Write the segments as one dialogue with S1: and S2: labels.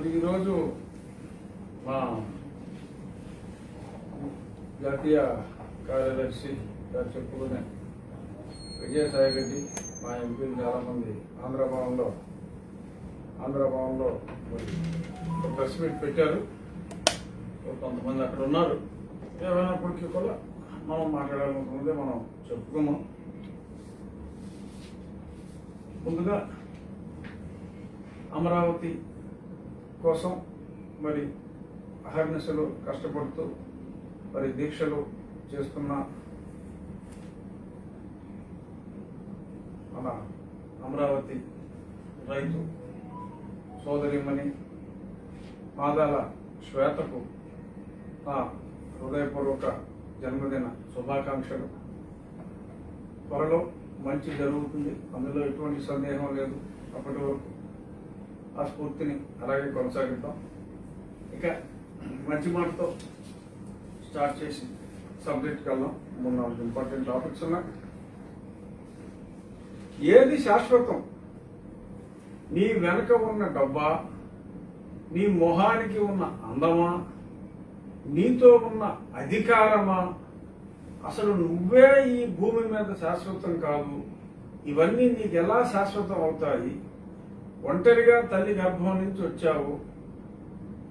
S1: మరి ఈరోజు మా జాతీయ కార్యదర్శి చెప్పుకునే విజయసాయి రెడ్డి మా ఎంపీలు చాలామంది ఆంధ్రభవన్లో మరి ప్రెస్ మీట్ పెట్టారు. కొంతమంది అక్కడ ఉన్నారు. ఏమైనప్పటికీ కూడా మనం మాట్లాడాలనుకుంటే మనం చెప్పుకున్నాం. ముందుగా అమరావతి కోసం మరి అహర్నిశలు కష్టపడుతూ మరి దీక్షలు చేస్తున్న మన అమరావతి రైతు సోదరిమణి మాదాల శ్వేతకు నా హృదయపూర్వక జన్మదిన శుభాకాంక్షలు. త్వరలో మంచి జరుగుతుంది, అందులో ఎటువంటి సందేహం లేదు. అప్పటి వరకు ఆ స్ఫూర్తిని అలాగే కొనసాగిద్దాం. ఇక మంచి మాటతో స్టార్ట్ చేసి సబ్జెక్ట్కి వెళ్దాం. 3-4 ఇంపార్టెంట్ టాపిక్స్ ఉన్నాయి. ఏది శాశ్వతం? నీ వెనక ఉన్న డబ్బా, నీ మొహానికి ఉన్న అందమా, నీతో ఉన్న అధికారమా? అసలు నువ్వే ఈ భూమి మీద శాశ్వతం కాదు. ఇవన్నీ నీకు ఎలా శాశ్వతం అవుతాయి? ఒంటరిగా తల్లి గర్భం నుంచి వచ్చావు,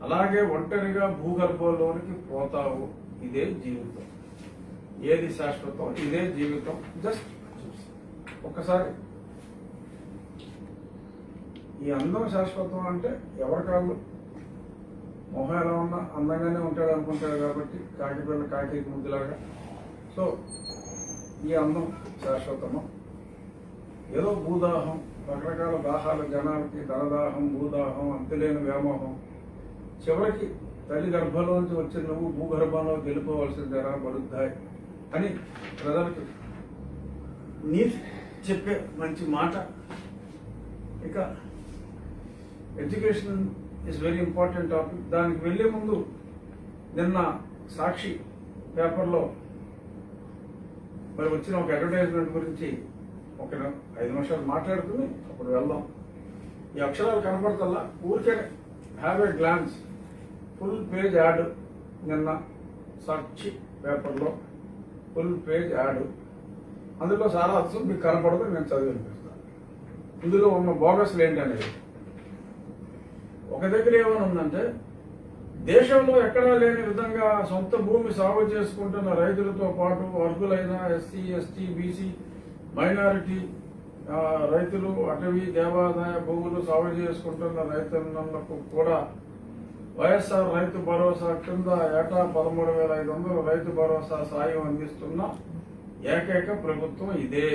S1: అలాగే ఒంటరిగా భూగర్భంలోనికి పోతావు. ఇదే జీవితం. ఏది శాశ్వతం? ఇదే జీవితం. జస్ట్ ఒక్కసారి ఈ అందం శాశ్వతం అంటే ఎవరి కాళ్ళు మొహం ఎలా ఉన్నా అందంగానే ఉంటాడు అనుకుంటాడు కాబట్టి కాకి పిల్ల కాకి ముద్దులాగా. సో ఈ అందం శాశ్వతము. ఏదో భూదాహం, రకరకాల దాహాలు జనాలకి, ధనదాహం, భూదాహం, అంతులేని వ్యామోహం. చివరికి తల్లి గర్భంలోంచి వచ్చిన నువ్వు భూగర్భంలో గెలిపోవలసిందేనా బడుద్దాయి అని ప్రజలకు నీతి చెప్పే మంచి మాట. ఇక education is very important topic. దానికి వెళ్లే ముందు నిన్న సాక్షి పేపర్లో మరి వచ్చిన ఒక అడ్వర్టైజ్మెంట్ గురించి ఒక 5 నిమిషాలు మాట్లాడుకుని అప్పుడు వెళ్దాం. ఈ అక్షరాలు కనపడతల్లా ఊరికే have a glance. Full page add నిన్న సాక్షి పేపర్లో ఫుల్ పేజ్ యాడ్. అందులో చాలా అర్థం మీకు కనపడదు, నేను చదివి వినిపిస్తాను. ఇందులో ఉన్న బోగస్లు ఏంటనేది ఒక దగ్గర ఏమైనా ఉందంటే, దేశంలో ఎక్కడా లేని విధంగా సొంత భూమి సాగు చేసుకుంటున్న రైతులతో పాటు అర్హులైన ఎస్సీ, ఎస్టీ, బీసీ, మైనారిటీ రైతులు, అటవీ, దేవాదాయ భూములు సాగు చేసుకుంటున్న రైతన్నలకు కూడా వైఎస్ఆర్ రైతు భరోసా కింద ఏటా 13,500 రైతు భరోసా సాయం అందిస్తున్న ఏకైక ప్రభుత్వం ఇదే.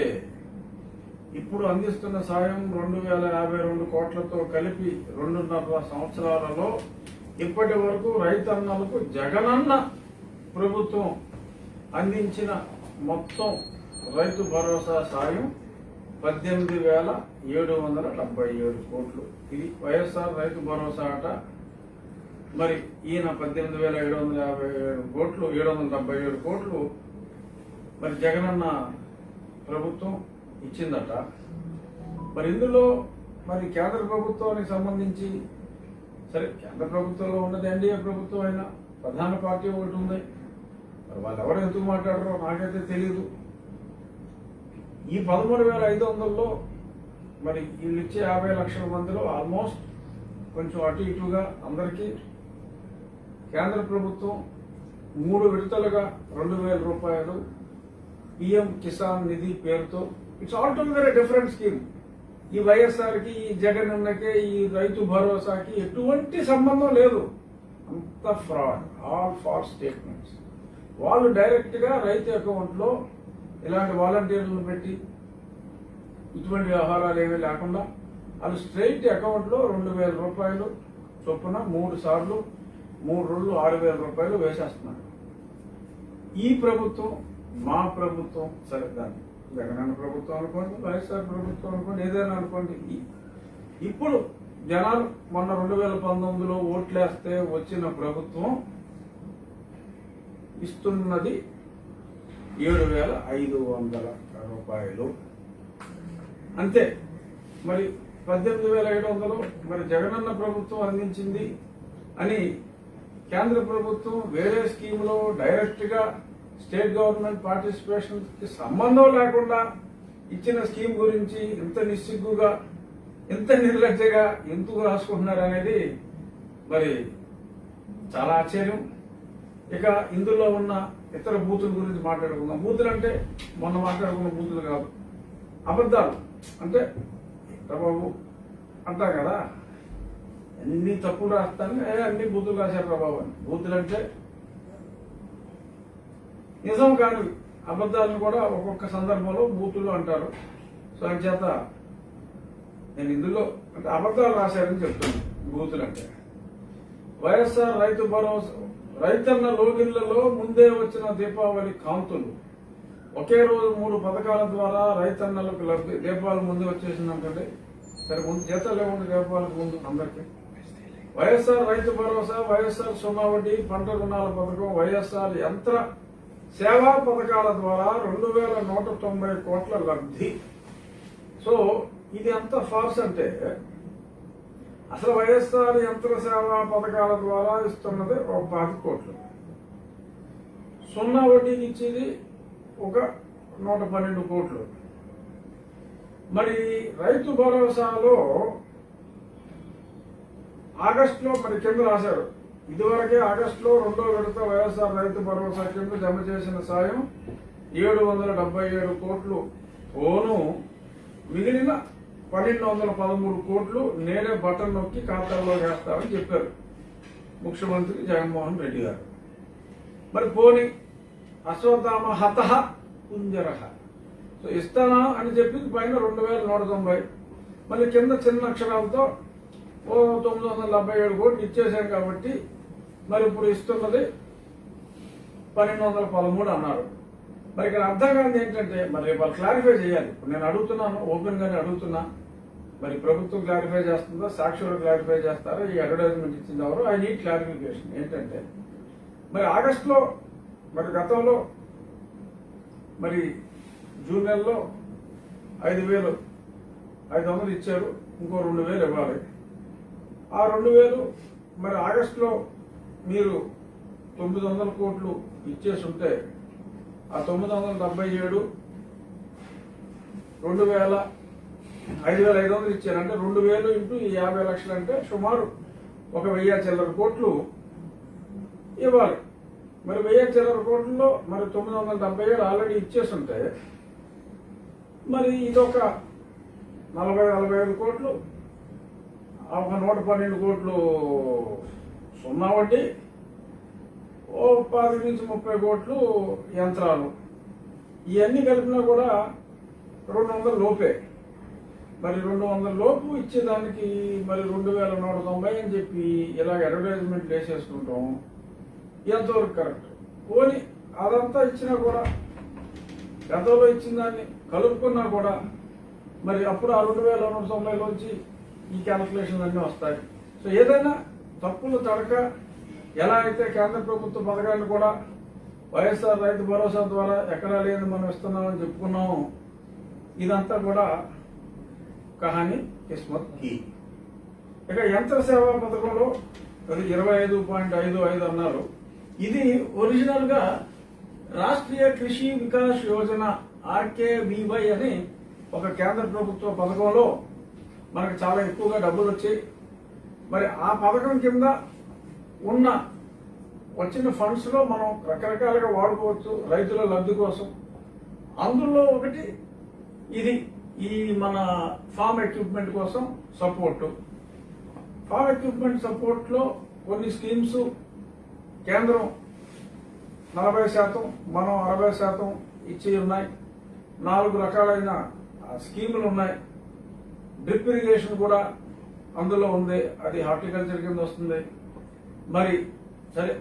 S1: ఇప్పుడు అందిస్తున్న సాయం 2,052 కోట్లతో కలిపి 2.5 సంవత్సరాలలో ఇప్పటి వరకు రైతన్నలకు జగనన్న ప్రభుత్వం అందించిన మొత్తం రైతు భరోసా సాయం 18,777 కోట్లు. ఇది వైఎస్ఆర్ రైతు భరోసా అట. మరి ఈయన 18,757 కోట్లు, 777 కోట్లు మరి జగనన్న ప్రభుత్వం ఇచ్చిందట. మరి ఇందులో మరి కేంద్ర ప్రభుత్వానికి సంబంధించి, సరే కేంద్ర ప్రభుత్వంలో ఉన్నది ఎన్డీఏ ప్రభుత్వం అయినా ప్రధాన పార్టీ ఒకటి ఉంది. మరి వాళ్ళు ఎవరు ఎందుకు మాట్లాడరో నాకైతే తెలియదు. ఈ 13,500లో మరి వీళ్ళు ఇచ్చే 50 లక్షల మందిలో ఆల్మోస్ట్ కొంచెం అటు ఇటుగా అందరికీ కేంద్ర ప్రభుత్వం 3 విడతలుగా 2,000 రూపాయలు పిఎం కిసాన్ నిధి పేరుతో, ఇట్స్ ఆల్టుగెదర్ డిఫరెంట్ స్కీమ్. ఈ వైఎస్ఆర్కి, ఈ జగనన్నకే, ఈ రైతు భరోసాకి ఎటువంటి సంబంధం లేదు. అంత ఫ్రాడ్, ఆల్ ఫాల్స్ స్టేట్మెంట్స్. వాళ్ళు డైరెక్ట్గా రైతు అకౌంట్లో ఇలాంటి వాలంటీర్లను పెట్టి ఇటువంటి వ్యవహారాలు ఏమీ లేకుండా వాళ్ళు స్ట్రైట్ అకౌంట్లో 2,000 రూపాయలు చొప్పున 3 సార్లు 3 రోజులు 6,000 రూపాయలు వేసేస్తున్నారు. ఈ ప్రభుత్వం, మా ప్రభుత్వం, సరే దాన్ని జగనన్న ప్రభుత్వం అనుకోండి, వైఎస్ఆర్ ప్రభుత్వం అనుకోండి, ఏదైనా అనుకోండి, ఇప్పుడు జనాలు మొన్న 2019లో ఓట్లేస్తే వచ్చిన ప్రభుత్వం ఇస్తున్నది 7,500 రూపాయలు అంతే. మరి 18,700 మరి జగనన్న ప్రభుత్వం అందించింది అని కేంద్ర ప్రభుత్వం వేరే స్కీమ్లో డైరెక్ట్ గా స్టేట్ గవర్నమెంట్ పార్టిసిపేషన్ కి సంబంధం లేకుండా ఇచ్చిన స్కీమ్ గురించి ఇంత నిస్సిగ్గుగా ఇంత నిర్లక్ష్యగా ఎందుకు రాసుకుంటున్నారు అనేది మరి చాలా ఆశ్చర్యం. ఇక ఇందులో ఉన్న ఇతర బూతుల గురించి మాట్లాడుకుందాం. బూతులు అంటే మొన్న మాట్లాడుకున్న బూతులు కాదు, అబద్ధాలు. అంటే బాబు అంటాం కదా, అన్ని తప్పులు రాస్తాను, అన్ని బూతులు రాశారు రా బాబు అని. బూతులు అంటే నిజం కాదు, అబద్ధాలను కూడా ఒక్కొక్క సందర్భంలో బూతులు అంటారు. సో అంచేత నేను ఇందులో అంటే అబద్ధాలు రాశారని చెప్తున్నాను. బూతులు అంటే వైఎస్ఆర్ రైతు భరోసా రైతన్న లోగిళ్లలో ముందే వచ్చిన దీపావళి కాంతులు, ఒకే రోజు 3 పథకాల ద్వారా రైతన్నలకు లబ్ధి. దీపావళి ముందే వచ్చేసిందంటే సరే, ముందు జీతాలు ఏముంది దీపావళికి ముందు అందరికీ. వైఎస్ఆర్ రైతు భరోసా, వైఎస్ఆర్ సున్నా వడ్డీ పంట రుణాల పథకం, వైఎస్ఆర్ యంత్ర సేవా పథకాల ద్వారా 2,190 కోట్ల లబ్ధి. సో ఇది ఎంత ఫార్స్ అంటే అసలు వైఎస్ఆర్ యంత్ర సేవా పథకాల ద్వారా ఇస్తున్నది 1 కోట్లు, సున్నా వడ్డీకి ఇచ్చేది ఒక 112 కోట్లు. మరి రైతు భరోసాలో ఆగస్టులో మరి కింద రాశారు, ఇదివరకే ఆగస్టులో 2వ విడత వైఎస్ఆర్ రైతు భరోసా కింద జమ చేసిన సాయం 777 కోట్లు పోను, మిగిలిన 1,213 కోట్లు నేనే బటన్ నొక్కి ఖాతాలో వేస్తామని చెప్పారు ముఖ్యమంత్రి జగన్మోహన్ రెడ్డి గారు. మరి పోని అశ్వత్థామ హతః కుంజరః. సో ఇస్తానా అని చెప్పి పైన 2,190, మళ్ళీ కింద చిన్న అక్షరాలతో 977 కోట్లు ఇచ్చేశాం కాబట్టి మరి ఇప్పుడు ఇస్తున్నది 1,213 అన్నారు. మరి ఇక్కడ అర్థం కాదు ఏంటంటే మరి వాళ్ళు క్లారిఫై చేయాలి. ఇప్పుడు నేను అడుగుతున్నాను, ఓపెన్ గానే అడుగుతున్నా, మరి ప్రభుత్వం క్లారిఫై చేస్తుందా, సాక్షులు క్లారిఫై చేస్తారా, ఈ అడ్వర్టైజ్మెంట్ ఇచ్చింది ఎవరు? I need clarification. ఏంటంటే మరి ఆగస్టులో మరి గతంలో మరి జూన్ నెలలో 5,500 ఇచ్చారు, ఇంకో 2,000 ఇవ్వాలి. ఆ 2,000 మరి ఆగస్టులో మీరు 900 కోట్లు ఇచ్చేసి ఉంటే ఆ 977 5,500 ఇచ్చారు. అంటే 2,000 ఇంటూ ఈ 50 లక్షలు అంటే సుమారు 1,000 చిల్లర కోట్లు ఇవ్వాలి. మరి 1,000 చిల్లర కోట్లలో మరి 977 ఆల్రెడీ ఇచ్చేసి ఉంటే మరి ఇదొక 40-45 కోట్లు, ఒక 112 కోట్లు సున్నా వడ్డీ, ఓ 10 నుంచి 30 కోట్లు యంత్రాలు, ఇవన్నీ కలిపినా కూడా 200 లోపే. మరి 200 లోపు ఇచ్చేదానికి మరి 2,190 అని చెప్పి ఇలాగ అడ్వర్టైజ్మెంట్ వేసేసుకుంటాం. ఎంతవరకు కరెక్ట్? పోనీ అదంతా ఇచ్చినా కూడా గతంలో ఇచ్చిన దాన్ని కలుపుకున్నా కూడా మరి అప్పుడు ఆ 2,190లోంచి ఈ క్యాల్కులేషన్ అన్నీ వస్తాయి. సో ఏదైనా తప్పులు తడక ఎలా అయితే కేంద్ర ప్రభుత్వ పథకాలను కూడా వైఎస్ఆర్ రైతు భరోసా ద్వారా ఎక్కడా లేని మనం ఇస్తున్నామని చెప్పుకున్నాము, ఇదంతా కూడా కహాని కిస్మత్ కి. ఇక యంత్ర సేవా పథకంలో అది 25.55 అన్నారు. ఇది ఒరిజినల్ గా రాష్ట్రీయ కృషి వికాస్ యోజన RKVY అని ఒక కేంద్ర ప్రభుత్వ పథకంలో మనకు చాలా ఎక్కువగా డబ్బులు వచ్చాయి. మరి ఆ పథకం కింద ఉన్న వచ్చిన ఫండ్స్ లో మనం రకరకాలుగా వాడుకోవచ్చు రైతుల లబ్ధి కోసం. అందులో ఒకటి ఇది ఈ మన ఫార్మ్ ఎక్విప్మెంట్ కోసం సపోర్ట్. ఫార్మ్ ఎక్విప్మెంట్ సపోర్ట్ లో కొన్ని స్కీమ్స్ కేంద్రం 40%, మనం 60% ఇచ్చి ఉన్నాయి. 4 రకాలైన స్కీములు ఉన్నాయి. డ్రిప్ ఇరిగేషన్ కూడా అందులో ఉంది, అది హార్టికల్చర్ కింద వస్తుంది. మరి సరే,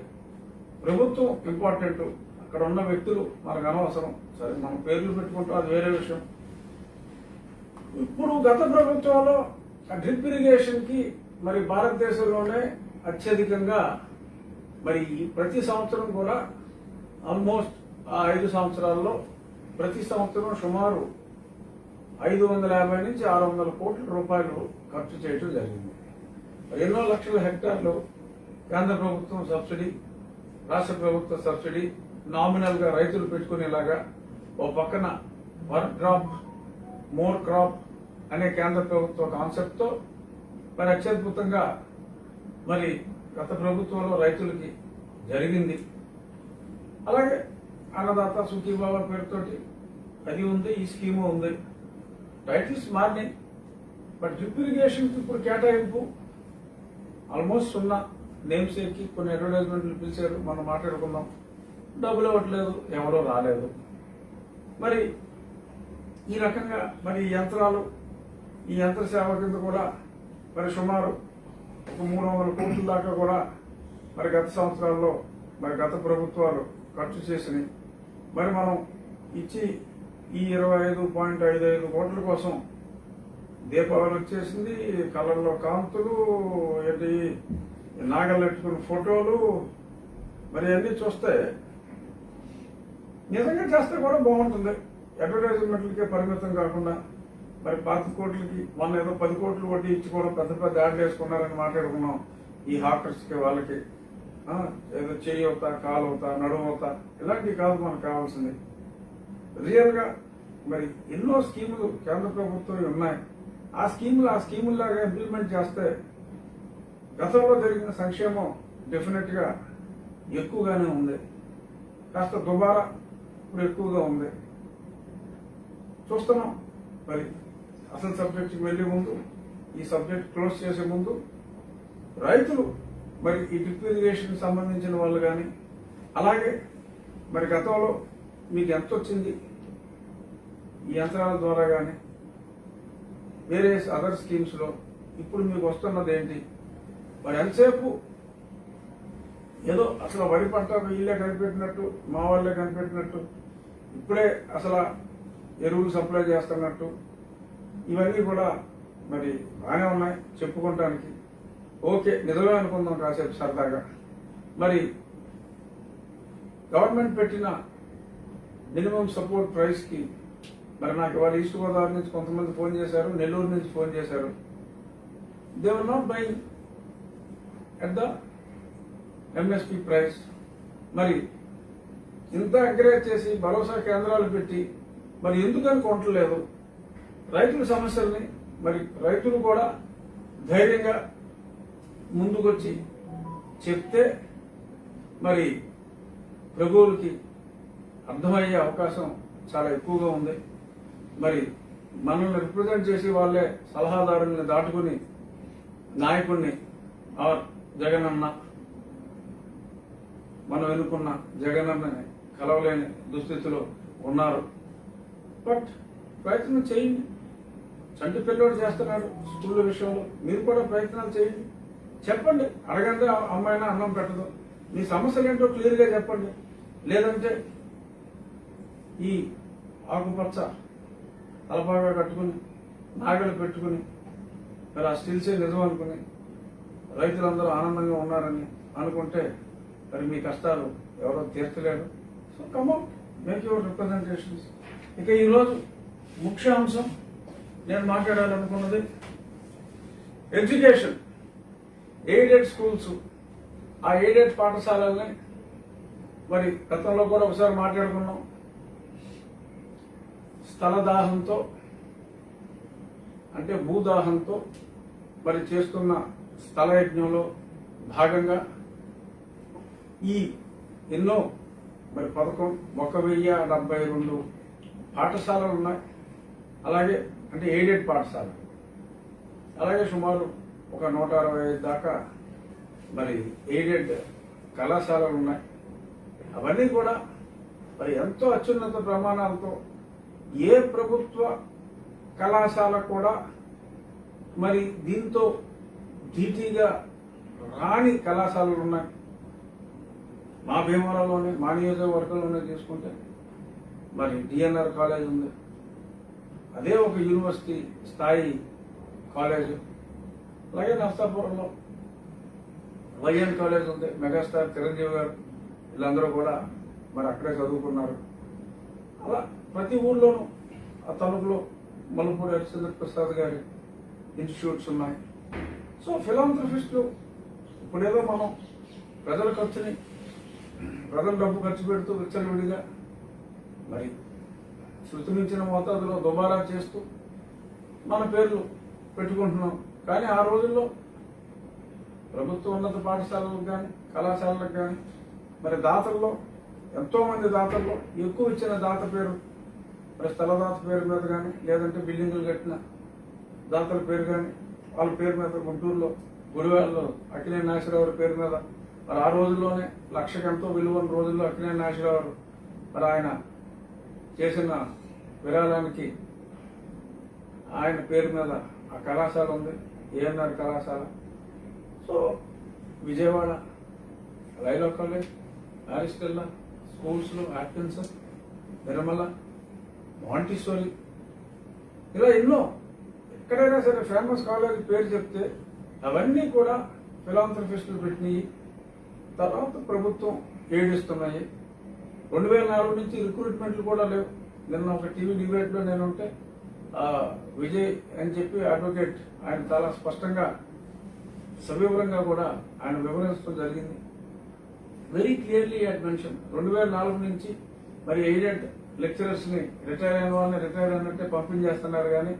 S1: ప్రభుత్వం ఇంపార్టెంట్, అక్కడ ఉన్న వ్యక్తులు మనకు అనవసరం. సరే, మనం పేర్లు పెట్టుకుంటాం, అది వేరే విషయం. ఇప్పుడు గత ప్రభుత్వంలో డ్రిప్ ఇరిగేషన్ కి మరి భారతదేశంలోనే అత్యధికంగా మరి ప్రతి సంవత్సరం కూడా ఆల్మోస్ట్ ఆ 5 సంవత్సరాల్లో ప్రతి సంవత్సరం సుమారు 550 నుంచి 600 కోట్ల రూపాయలు ఖర్చు చేయడం జరిగింది. ఎన్నో లక్షల హెక్టార్లు కేంద్ర ప్రభుత్వం సబ్సిడీ, రాష్ట్ర ప్రభుత్వ సబ్సిడీ, నామినల్ గా రైతులు పెట్టుకునేలాగా ఓ పక్కన వన్ క్రాప్ మోర్ క్రాప్ అనే కేంద్ర ప్రభుత్వ కాన్సెప్ట్ తో మరి అత్యద్భుతంగా మరి గత ప్రభుత్వంలో రైతులకి జరిగింది. అలాగే అన్నదాత సుఖీభావ పేరుతోటి అది ఉంది, ఈ స్కీము ఉంది. టైటిల్స్ మారినాయి, బట్ డ్రిప్ ఇరిగేషన్ ఇప్పుడు కేటాయింపు ఆల్మోస్ట్ సున్నా. నేమ్ సేక్ కి కొన్ని అడ్వర్టైజ్మెంట్లు పిలిచారు, మనం మాట్లాడుకున్నాం. డబ్బులు ఇవ్వట్లేదు, ఎవరో రాలేదు. మరి ఈ రకంగా మరి ఈ యంత్రాలు, ఈ యంత్ర సేవ కింద కూడా మరి సుమారు ఒక 300 కోట్ల దాకా కూడా మరి గత సంవత్సరాల్లో మరి గత ప్రభుత్వాలు ఖర్చు చేసినాయి. మరి మనం ఇచ్చి ఈ 25.55 కోట్ల కోసం దీపావళి వచ్చేసింది, కలర్లో కాంతులు, ఏంటి నాగలు పెట్టుకున్న ఫోటోలు, మరి అన్ని చూస్తే నిజంగా చేస్తే కూడా బాగుంటుంది. అడ్వర్టైజ్మెంట్లకే పరిమితం కాకుండా మరి 5 కోట్లకి మొన్న ఏదో 10 కోట్లు వడ్డీ ఇచ్చి కూడా పెద్ద పెద్ద యాడ్లు వేసుకున్నారని మాట్లాడుకున్నాం. ఈ హాకర్స్ కి వాళ్ళకి ఏదో చెయ్యి అవుతా, కాలు అవుతా, నడుము అవుతా, ఇలాంటివి కాదు మనకు కావాల్సింది. రియల్ గా మరి ఎన్నో స్కీములు కేంద్ర ప్రభుత్వం ఉన్నాయి. ఆ స్కీముల్లాగా ఇంప్లిమెంట్ చేస్తే గతంలో జరిగిన సంక్షేమం డెఫినెట్ గా ఎక్కువగానే ఉంది. కాస్త దుబారా ఇప్పుడు ఎక్కువగా ఉంది. చూస్తున్నాం. మరి అసలు సబ్జెక్ట్కి వెళ్లే ముందు, ఈ సబ్జెక్ట్ క్లోజ్ చేసే ముందు రైతులు మరి ఈ డ్రిప్ ఇరిగేషన్ సంబంధించిన వాళ్ళు కానీ, అలాగే మరి గతంలో మీకు ఎంత వచ్చింది ఈ యంత్రాల ద్వారా కానీ, వేరే అదర్ స్కీమ్స్ లో ఇప్పుడు మీకు వస్తున్నది ఏంటి, మరి ఎంతసేపు ఏదో అసలు వరి పంట వీళ్ళే కనిపెట్టినట్టు, మా వాళ్ళే కనిపెట్టినట్టు, ఇప్పుడే అసలు ఎరువులు సప్లై చేస్తున్నట్టు, ఇవన్నీ కూడా మరి బాగానే ఉన్నాయి చెప్పుకోవటానికి. ఓకే, నిజమే అనుకుందాం కాసేపు సరదాగా. మరి గవర్నమెంట్ పెట్టిన మినిమం సపోర్ట్ ప్రైస్ కి మరి నాకు ఇవాళ ఈస్ట్ గోదావరి నుంచి కొంతమంది ఫోన్ చేశారు, నెల్లూరు నుంచి ఫోన్ చేశారు. They were not buying at the MSP price. మరి ఇంత ఎంకరేజ్ చేసి భరోసా కేంద్రాలు పెట్టి మరి ఎందుకని కొనట్లేదు రైతుల సమస్యల్ని? మరి రైతులు కూడా ధైర్యంగా ముందుకొచ్చి చెప్తే మరి ప్రభువులకి అర్థమయ్యే అవకాశం చాలా ఎక్కువగా ఉంది. మరి మనల్ని రిప్రజెంట్ చేసి వాళ్ళే సలహాదారుల్ని దాటుకుని నాయకుడిని ఆర్ జగనన్న, మనం ఎన్నుకున్న జగనన్నని కలవలేని దుస్థితిలో ఉన్నారు. బట్ ప్రయత్నం చేయండి. చంటి పిల్లోడు చేస్తున్నాడు స్కూళ్ళ విషయంలో, మీరు కూడా ప్రయత్నాలు చేయండి. చెప్పండి, అడగండి. అమ్మాయినా అన్నం పెట్టదు. మీ సమస్యలు ఏంటో క్లియర్ గా చెప్పండి. లేదంటే ఈ ఆకుపచ్చ తలపాగా కట్టుకుని నాగలు పెట్టుకుని మరి ఆ స్టిల్సే నిజం అనుకుని రైతులందరూ ఆనందంగా ఉన్నారని అనుకుంటే మరి మీ కష్టాలు ఎవరో తీర్చలేరు. So come out, make your representations. ఇక ఈరోజు ముఖ్య అంశం నేను మాట్లాడాలనుకున్నది ఎడ్యుకేషన్. ఎయిడెడ్ స్కూల్స్, ఆ ఎయిడెడ్ పాఠశాలల్ని మరి గతంలో కూడా ఒకసారి మాట్లాడుకున్నాం. స్థలదాహంతో అంటే భూదాహంతో మరి చేస్తున్న స్థల యజ్ఞంలో భాగంగా ఈ ఎన్నో మరి 1072 పాఠశాలలు ఉన్నాయి. అలాగే అంటే ఎయిడెడ్ పాఠశాల, అలాగే సుమారు ఒక 165 దాకా మరి ఎయిడెడ్ కళాశాలలు ఉన్నాయి. అవన్నీ కూడా మరి ఎంతో అత్యున్నత ప్రమాణాలతో ఏ ప్రభుత్వ కళాశాల కూడా మరి దీంతో ధీటీగా రాని కళాశాలలు ఉన్నాయి. మా భీమవరంలోనే, మా నియోజకవర్గంలోనే తీసుకుంటే మరి డిఎన్ఆర్ కాలేజ్ ఉంది, అదే ఒక యూనివర్సిటీ స్థాయి కాలేజ్. అలాగే నర్సాపురంలో వైఎన్ కాలేజ్ ఉంది, మెగాస్టార్ చిరంజీవి గారు వీళ్ళందరూ కూడా మరి అక్కడే చదువుకున్నారు. అలా ప్రతి ఊళ్ళోనూ ఆ తణుకులో మల్లపూడి హరిశ్చంద్ర ప్రసాద్ గారి ఇన్స్టిట్యూట్స్ ఉన్నాయి. సో ఫిలాంథ్రఫిస్టులు ఇప్పుడేదో మనం ప్రజల ఖర్చుని ప్రజల డబ్బు ఖర్చు పెడుతూ విచ్చలవిడిగా మరి శృతి మించిన మోతాదులో దుబారా చేస్తూ మన పేర్లు పెట్టుకుంటున్నాం. కానీ ఆ రోజుల్లో ప్రభుత్వ ఉన్నత పాఠశాలలకు కానీ కళాశాలలకు కానీ మరి దాతల్లో ఎంతోమంది దాతల్లో ఎక్కువ ఇచ్చిన దాత పేరు మరి స్థలదాత పేరు మీద కానీ లేదంటే బిల్డింగులు కట్టిన దాతల పేరు కానీ వాళ్ళ పేరు మీద గుంటూరులో గుడివాడలో అక్కినేని నాగేశ్వరరావు పేరు మీద మరి ఆ రోజుల్లోనే లక్షకెంతో విలువైన రోజుల్లో అక్కినేని నాగేశ్వరరావు మరి ఆయన చేసిన విరాళానికి ఆయన పేరు మీద ఆ కళాశాల ఉంది, ఏఎన్ఆర్ కళాశాల. సో విజయవాడ లైలా కాలేజ్, ఆరిస్టెల్లా స్కూల్స్లో ఆట్కిన్సన్, నిర్మల, మాంటిసోరి ఇలా ఎన్నో ఎక్కడైనా సరే ఫేమస్ కాలేజ్ పేరు చెప్తే అవన్నీ కూడా ఫిలాంథ్రఫిస్టులు పెట్టినవి. తర్వాత ప్రభుత్వం ఏడిస్తున్నాయి. 2004 నుంచి రిక్రూట్మెంట్లు కూడా లేవు. నిన్న ఒక టీవీ డిబేట్లో నేను ఉంటే విజయ్ అని చెప్పి అడ్వకేట్ ఆయన చాలా స్పష్టంగా సవివరంగా కూడా ఆయన వివరించడం జరిగింది. వెరీ క్లియర్లీ అట్ మెన్షన్ 2004 నుంచి మరి ఎయిడెడ్ లెక్చరర్స్ ని రిటైర్ అయిన వాళ్ళని రిటైర్ అయినట్టే పంపించేస్తున్నారు. కానీ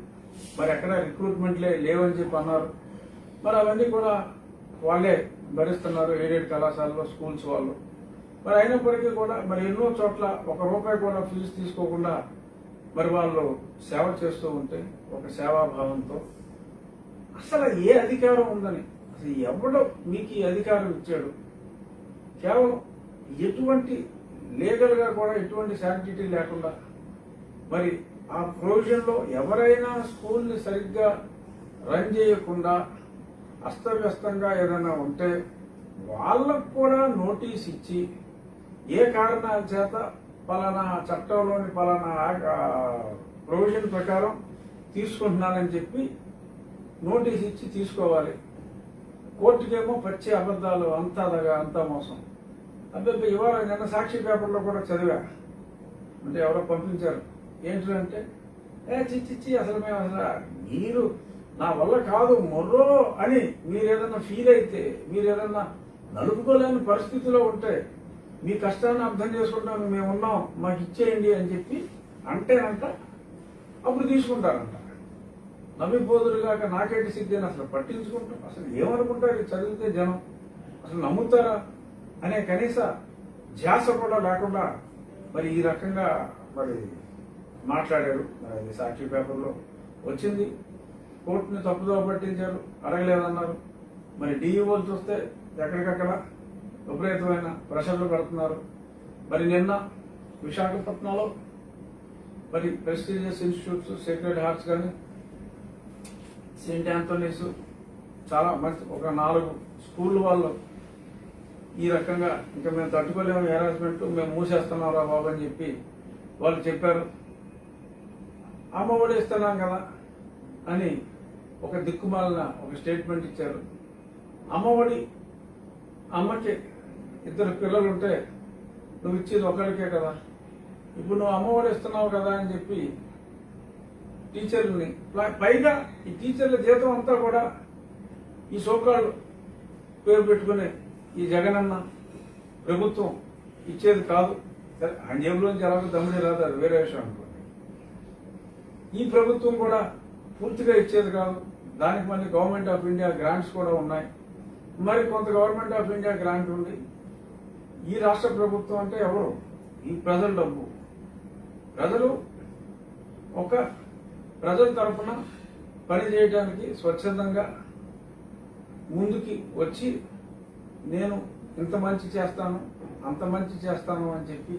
S1: మరి ఎక్కడ రిక్రూట్మెంట్లే లేవని చెప్పి అన్నారు. మరి అవన్నీ కూడా వాళ్ళే భరిస్తున్నారు ఎయిడెడ్ కళాశాలలో స్కూల్స్ వాళ్ళు. మరి అయినప్పటికీ కూడా మరి ఎన్నో చోట్ల ₹1 కూడా ఫీజు తీసుకోకుండా మరి వాళ్ళు సేవ చేస్తూ ఉంటే ఒక సేవాభావంతో అసలు ఏ అధికారం ఉందని, అసలు ఎవడో మీకు ఈ అధికారం ఇచ్చాడు? కేవలం ఎటువంటి లీగల్ గా కూడా ఎటువంటి శాంక్టిటీ లేకుండా మరి ఆ ప్రొవిజన్ లో ఎవరైనా స్కూల్ ని సరిగ్గా రన్ చేయకుండా అస్తవ్యస్తంగా ఏదైనా ఉంటే వాళ్ళకు కూడా నోటీస్ ఇచ్చి ఏ కారణాల చేత పలానా చట్టంలోని పలానా ప్రొవిజన్ ప్రకారం తీసుకుంటున్నానని చెప్పి నోటీస్ ఇచ్చి తీసుకోవాలి. కోర్టుకేమో పచ్చి అబద్ధాలు, అంతా దగా, అంతా మోసం. అబ్బాయి ఇవాళ నిన్న సాక్షి పేపర్లో కూడా చదివా, అంటే ఎవరో పంపించారు. ఏంటంటే చిచ్చి అసలు మేము అసలు మీరు నా వల్ల కాదు మొర్రో అని మీరు ఏదన్నా ఫీల్ అయితే, మీరు ఏదన్నా నలుపుకోలేని పరిస్థితిలో ఉంటే మీ కష్టాన్ని అర్థం చేసుకుంటాం, మేము ఉన్నాం, మాకు ఇచ్చేయండి అని చెప్పి అంటేనంట అప్పుడు తీసుకుంటారంట. నమ్మిపోదురుగాక నాకేటి సిగ్గని అసలు పట్టించుకుంటాం. అసలు ఏమనుకుంటారు చదివితే జనం? అసలు నమ్ముతారా అనే కనీస ధ్యాస కూడా లేకుండా మరి ఈ రకంగా మరి మాట్లాడారు. మరి సాక్షి పేపర్లో వచ్చింది. కోర్టుని తప్పుదో పట్టించారు, అడగలేదన్నారు. మరి డిఈఓలు చూస్తే ఎక్కడికక్కడ విపరీతమైన ప్రెషర్లు పెడుతున్నారు. మరి నిన్న విశాఖపట్నంలో మరి ప్రెస్టీజియస్ ఇన్స్టిట్యూట్స్, సేక్రెడ్ హార్ట్స్ కానీ సెయింట్ ఆంథోనీస్ చాలా మంచి ఒక 4 స్కూల్ వాళ్ళు ఈ రకంగా ఇంకా మేము తట్టుకోలేము హెరాస్మెంట్, మేము మూసేస్తున్నాం రా బాబు అని చెప్పి వాళ్ళు చెప్పారు. అమ్మఒడి ఇస్తున్నాం కదా అని ఒక దిక్కుమాలిన ఒక స్టేట్మెంట్ ఇచ్చారు. అమ్మఒడి అమ్మకి 2 పిల్లలు ఉంటే నువ్వు ఇచ్చేది ఒకరికే కదా, ఇప్పుడు నువ్వు అమ్మఒడి ఇస్తున్నావు కదా అని చెప్పి టీచర్లని, పైగా ఈ టీచర్ల జీతం అంతా కూడా ఈ సోకాళ్ళు పేరు పెట్టుకునే ఈ జగనన్న ప్రభుత్వం ఇచ్చేది కాదు. ఆయన జేబులోంచి ఎలాగో దమ్ముడి రాదు, అది వేరే విషయం అనుకోండి. ఈ ప్రభుత్వం కూడా పూర్తిగా ఇచ్చేది కాదు. దానికి మళ్ళీ గవర్నమెంట్ ఆఫ్ ఇండియా గ్రాంట్స్ కూడా ఉన్నాయి. మరి కొంత గవర్నమెంట్ ఆఫ్ ఇండియా గ్రాంట్ ఉంది. ఈ రాష్ట్ర ప్రభుత్వం అంటే ఎవరు? ఈ ప్రజల డబ్బు. ప్రజలు ఒక ప్రజల తరఫున పనిచేయడానికి స్వచ్ఛందంగా ముందుకి వచ్చి నేను ఇంత మంచి చేస్తాను, అంత మంచి చేస్తాను అని చెప్పి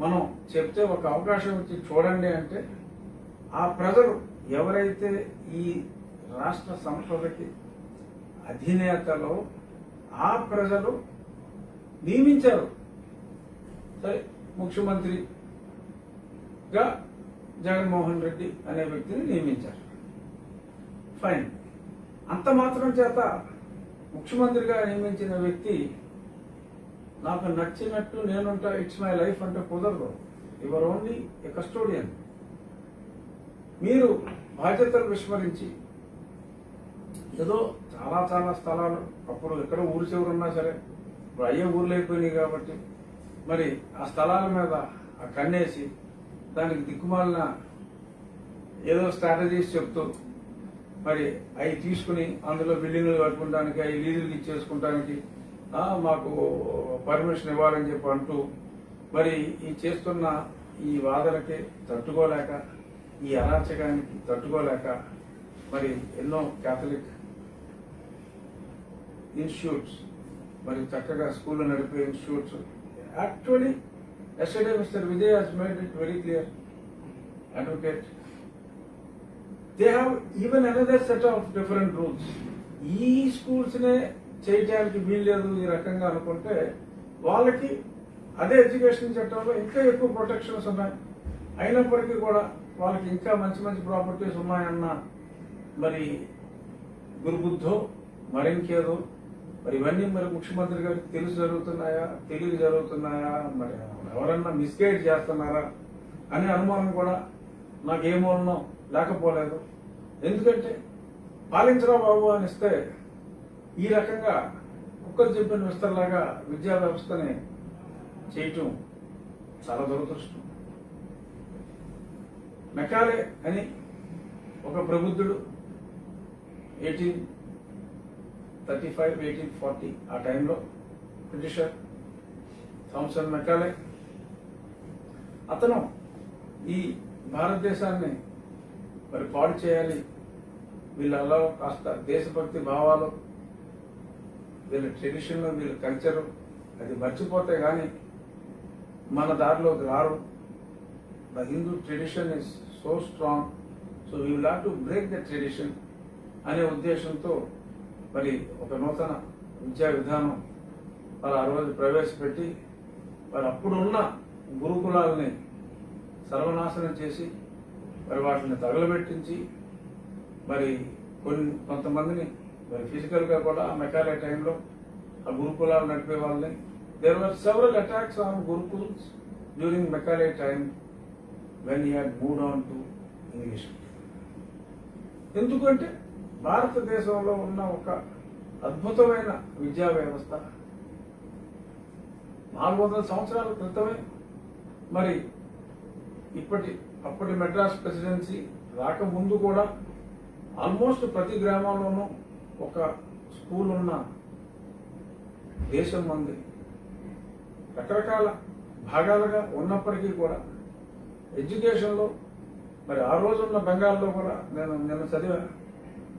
S1: మనం చెప్తే ఒక అవకాశం ఇచ్చి చూడండి అంటే ఆ ప్రజలు ఎవరైతే ఈ రాష్ట్ర సంపదకి అధినేతలో ఆ ప్రజలు నియమించారు. సరే, ముఖ్యమంత్రిగా జగన్మోహన్ రెడ్డి అనే వ్యక్తిని నియమించారు. ఫైన్. అంత మాత్రం చేత ముఖ్యమంత్రిగా నియమించిన వ్యక్తి నాకు నచ్చినట్టు నేనుంటా, ఇట్స్ మై లైఫ్ అంటే కుదరదు. Your only A custodian. మీరు బాధ్యతలు విస్మరించి ఏదో చాలా చాలా స్థలాలు అప్పుడు ఎక్కడ ఊరు చివరున్నా సరే ఇప్పుడు అయ్యే ఊర్లు అయిపోయినాయి కాబట్టి మరి ఆ స్థలాల మీద ఆ కన్నేసి దానికి దిక్కుమాలిన ఏదో స్ట్రాటజీస్ చెప్తూ మరి అవి తీసుకుని అందులో బిల్డింగ్లు కట్టుకోవడానికి అవి లీజులు ఇచ్చేసుకుంటానికి మాకు పర్మిషన్ ఇవ్వాలని చెప్పి అంటూ మరి ఈ చేస్తున్న ఈ వాదనకి తట్టుకోలేక ఈ అరాచకానికి తట్టుకోలేక మరి ఎన్నో క్యాథలిక్ ఇన్స్టిట్యూట్స్ మరి చక్కగా స్కూల్లో నడిపే institutes actually yesterday mister Vijay has made it very clear advocate they have even another set of different rules. ఈ స్కూల్స్ నే చేయడానికి వీల్లేదు ఈ రకంగా అనుకుంటే వాళ్ళకి అదే ఎడ్యుకేషన్ చట్టంలో ఇంకా ఎక్కువ ప్రొటెక్షన్స్ ఉన్నాయి. అయినప్పటికీ కూడా వాళ్ళకి ఇంకా మంచి మంచి ప్రాపర్టీస్ ఉన్నాయన్న మరి గురుబుద్ధో మరింకేదో మరి ఇవన్నీ మరి ముఖ్యమంత్రి గారికి తెలిసి జరుగుతున్నాయా, తెలియక జరుగుతున్నాయా, మరి ఎవరన్నా మిస్గైడ్ చేస్తున్నారా అనే అనుమానం కూడా నాకు ఏ మూలనో లేకపోలేదు. ఎందుకంటే పాలించరా బాబు అని ఇస్తే ఈ రకంగా కుక్కలు చెప్పిన విస్తరలాగా విద్యా వ్యవస్థని చేయటం చాలా దురదృష్టం. మెకాలే అని ఒక ప్రబుద్ధుడు 1835, 1840 ఆ టైంలో బ్రిటిషర్ థామ్సన్ మెకాలే అతను ఈ భారతదేశాన్ని మరి పాడు చేయాలి, వీళ్ళలో కాస్త దేశభక్తి భావాలు, వీళ్ళ ట్రెడిషన్, వీళ్ళ కల్చరు అది మర్చిపోతే గాని మన దారిలోకి రారు. The Hindu tradition is so strong, so we will have to break the tradition అనే ఉద్దేశంతో మరి ఒక నూతన విద్యా విధానం మరి ఆ రోజు ప్రవేశపెట్టి మరి అప్పుడున్న గురుకులాలని సర్వనాశనం చేసి మరి వాటిని తగలబెట్టించి మరి కొంతమందిని మరి ఫిజికల్ గా కూడా మెకాలే టైంలో ఆ గురుకులాలు నడిపే వాళ్ళని there were several attacks on gurukuls during Macaulay time when he had moved on to English. ఎందుకంటే భారతదేశంలో ఉన్న ఒక అద్భుతమైన విద్యా వ్యవస్థ 400 సంవత్సరాల క్రితమే మరి అప్పటి మెడ్రాస్ ప్రెసిడెన్సీ రాకముందు కూడా ఆల్మోస్ట్ ప్రతి గ్రామంలోనూ ఒక స్కూల్ ఉన్న దేశం ఉంది. రకరకాల భాగాలుగా ఉన్నప్పటికీ కూడా ఎడ్యుకేషన్లో మరి ఆ రోజున్న బెంగాల్లో కూడా నేను చదివా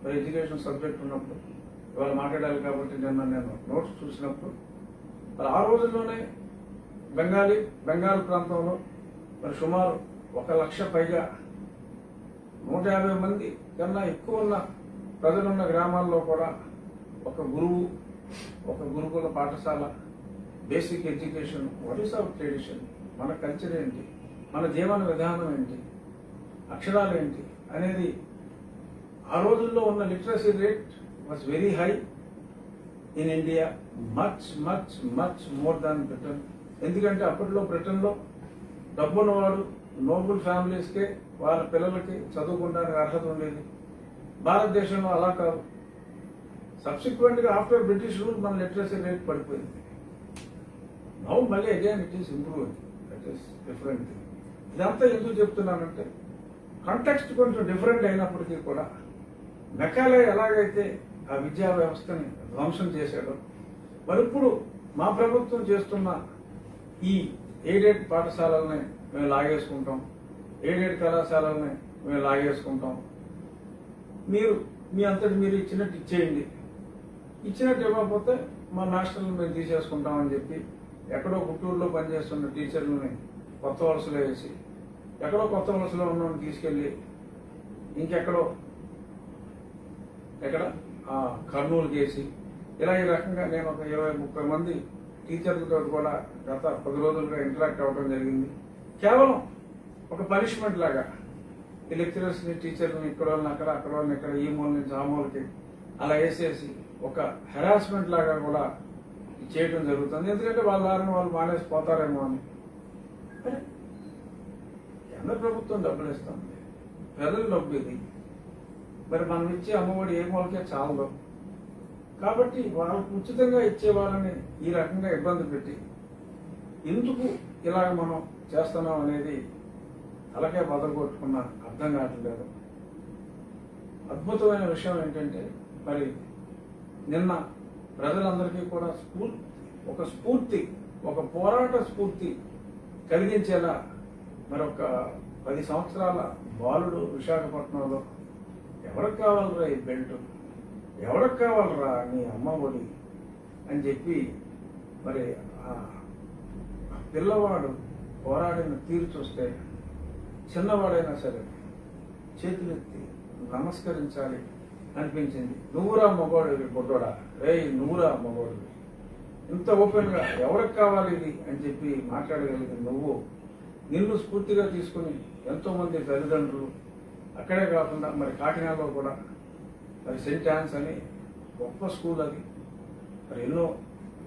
S1: మరి ఎడ్యుకేషన్ సబ్జెక్ట్ ఉన్నప్పుడు, ఇవాళ మాట్లాడాలి కాబట్టి నేను నోట్స్ చూసినప్పుడు మరి ఆ రోజుల్లోనే బెంగాల్ ప్రాంతంలో మరి సుమారు 1,00,000 పైగా 150 మంది కన్నా ఎక్కువ ఉన్న ప్రజలున్న గ్రామాల్లో కూడా ఒక గురువు, ఒక గురుకుల పాఠశాల, basic education, what is our tradition, మన కల్చర్ ఏంటి, మన జీవన విధానం ఏంటి, అక్షరాలు ఏంటి అనేది ఆ రోజుల్లో ఉన్న literacy rate was very high in India, much much much more than Britain. ఎందుకంటే అప్పట్లో బ్రిటన్లో డబ్బున్నవాడు నోబుల్ ఫ్యామిలీస్కే వాళ్ళ పిల్లలకి చదువుకోవడానికి అర్హత ఉండేది. భారతదేశంలో అలా కాదు. సబ్సిక్వెంట్ గా ఆఫ్టర్ బ్రిటిష్ రూల్ మన లిటరసీ రేట్ పడిపోయింది. నౌ మళ్ళీ again it is improve, that is different thing. ఇదంతా ఎందుకు చెప్తున్నానంటే కాంటెక్స్ట్ కొంచెం డిఫరెంట్ అయినప్పటికీ కూడా మెకాలే ఎలాగైతే ఆ విద్యా వ్యవస్థని ధ్వంసం చేశాడో మరి ఇప్పుడు మా ప్రభుత్వం చేస్తున్న ఈ ఎయిడెడ్ పాఠశాలల్ని మేము లాగేసుకుంటాం, ఎయిడెడ్ కళాశాలల్ని మేము లాగేసుకుంటాం, మీరు మీ అంతటి మీరు ఇచ్చినట్టు ఇచ్చేయండి, ఇచ్చినట్టు ఇవ్వకపోతే మా మాస్టర్లను మేము తీసేసుకుంటామని చెప్పి ఎక్కడో గుంటూరులో పనిచేస్తున్న టీచర్లని కొత్త వలసలో వేసి, ఎక్కడో కొత్త వలసలో ఉన్న తీసుకెళ్లి ఇంకెక్కడో కర్నూలుకి వేసి ఇలా ఈ రకంగా నేను ఒక 20-30 మంది టీచర్లతో కూడా గత 10 రోజులుగా ఇంటరాక్ట్ అవ్వడం జరిగింది. కేవలం ఒక పనిష్మెంట్ లాగా ఈ లెక్చరర్స్ ని, టీచర్ని ఇక్కడ వాళ్ళని అక్కడ, అక్కడ వాళ్ళని ఇక్కడ, ఈ మూల నుంచి ఆ మూలకి అలా వేసేసి ఒక హెరాస్మెంట్ లాగా కూడా చేయడం జరుగుతుంది. ఎందుకంటే వాళ్ళ దారిని వాళ్ళు మానేసి పోతారేమో అని. కేంద్ర ప్రభుత్వం డబ్బులు ఇస్తుంది, ప్రజల డబ్బు ఇది. మరి మనం ఇచ్చే అమ్మఒడి ఏ మూలకే చాలదు. కాబట్టి వాళ్ళకు ఉచితంగా ఇచ్చే వాళ్ళని ఈ రకంగా ఇబ్బంది పెట్టి ఎందుకు ఇలాగ మనం చేస్తున్నాం అనేది అలాగే బదులు కొట్టుకున్న అర్థం కావట్లేదు. అద్భుతమైన విషయం ఏంటంటే మరి నిన్న ప్రజలందరికీ కూడా ఒక స్ఫూర్తి, ఒక పోరాట స్ఫూర్తి కలిగించేలా మరొక 10 సంవత్సరాల బాలుడు విశాఖపట్నంలో ఎవరికి కావాలరా ఈ బెల్ట్, ఎవరికి కావాలరా నీ అమ్మ ఒడి అని చెప్పి మరి ఆ పిల్లవాడు పోరాడిన తీరు చూస్తే చిన్నవాడైనా సరే చేతులెత్తి నమస్కరించాలి అనిపించింది. నువ్వురా మగవాడు బొడ్డోడా, నువ్వురా మగవాడు, ఇంత ఓపెన్గా ఎవరికి కావాలి ఇది అని చెప్పి మాట్లాడగలిగింది నువ్వు. నిన్ను స్ఫూర్తిగా తీసుకుని ఎంతో మంది తల్లిదండ్రులు, అక్కడే కాకుండా మరి కాకినాడలో కూడా మరి సెయింట్ ఆన్స్ అని గొప్ప స్కూల్ అది, మరి ఎన్నో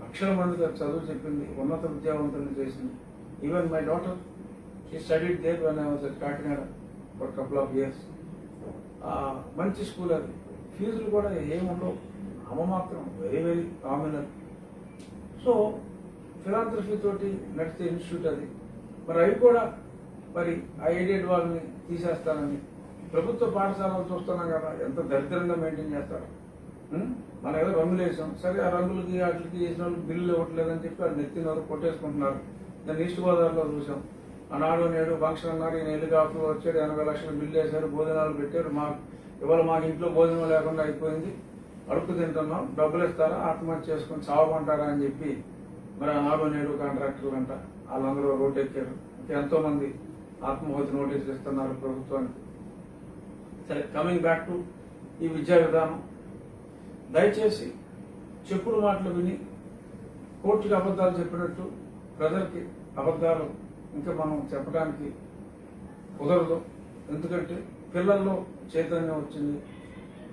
S1: లక్షల మందికి చదువు చెప్పింది, ఉన్నత విద్యావంతులను చేసింది. Even my daughter she studied there when I was at Kakinada for couple of years. మంచి స్కూల్ అది. ఫీజులు కూడా ఏముండవు, అమ్మ మాత్రం very very nominal. So philanthropy తోటి నడిచే ఇన్స్టిట్యూట్ అది. మరి అవి కూడా మరి ఆ ఎయిడెడ్ వాళ్ళని తీసేస్తానని ప్రభుత్వ పాఠశాలలు చూస్తున్నాం కదా, ఎంత దరిద్రంగా మెయింటైన్ చేస్తారు. మనం ఏదో రంగులు వేసాం, సరే ఆ రంగులకి వాటికి వేసిన వాళ్ళు బిల్లులు ఇవ్వట్లేదని చెప్పి వాళ్ళు నెత్తిన వరకు కొట్టేసుకుంటున్నారు. దాన్ని ఈస్ట్ గోదావరిలో చూసాం. ఆనాడు నేడు ఫంక్షన్ అన్నారు, ఈయన హెలికాప్టర్ వచ్చాడు, 80 లక్షల బిల్లు వేశారు, భోజనాలు పెట్టారు. ఇవాళ మాకు ఇంట్లో భోజనం లేకుండా అయిపోయింది, అడుపు తింటున్నాం, డబ్బులు ఇస్తారా, ఆత్మహత్య చేసుకుని చావమంటారా అని చెప్పి మరి ఆనాడు నేడు కాంట్రాక్టర్లు అంట వాళ్ళందరూ రోడ్డు ఎక్కారు. ఎంతో మంది ఆత్మహత్య నోటీసులు ఇస్తున్నారు ప్రభుత్వానికి. సరే, కమింగ్ బ్యాక్ టు ఈ విద్యా విధానం, దయచేసి చెప్పుడు మాటలు విని కోర్టుకి అబద్ధాలు చెప్పినట్టు ప్రజలకి అబద్ధాలు ఇంకా మనం చెప్పడానికి కుదరదు. ఎందుకంటే పిల్లల్లో చైతన్యం వచ్చింది,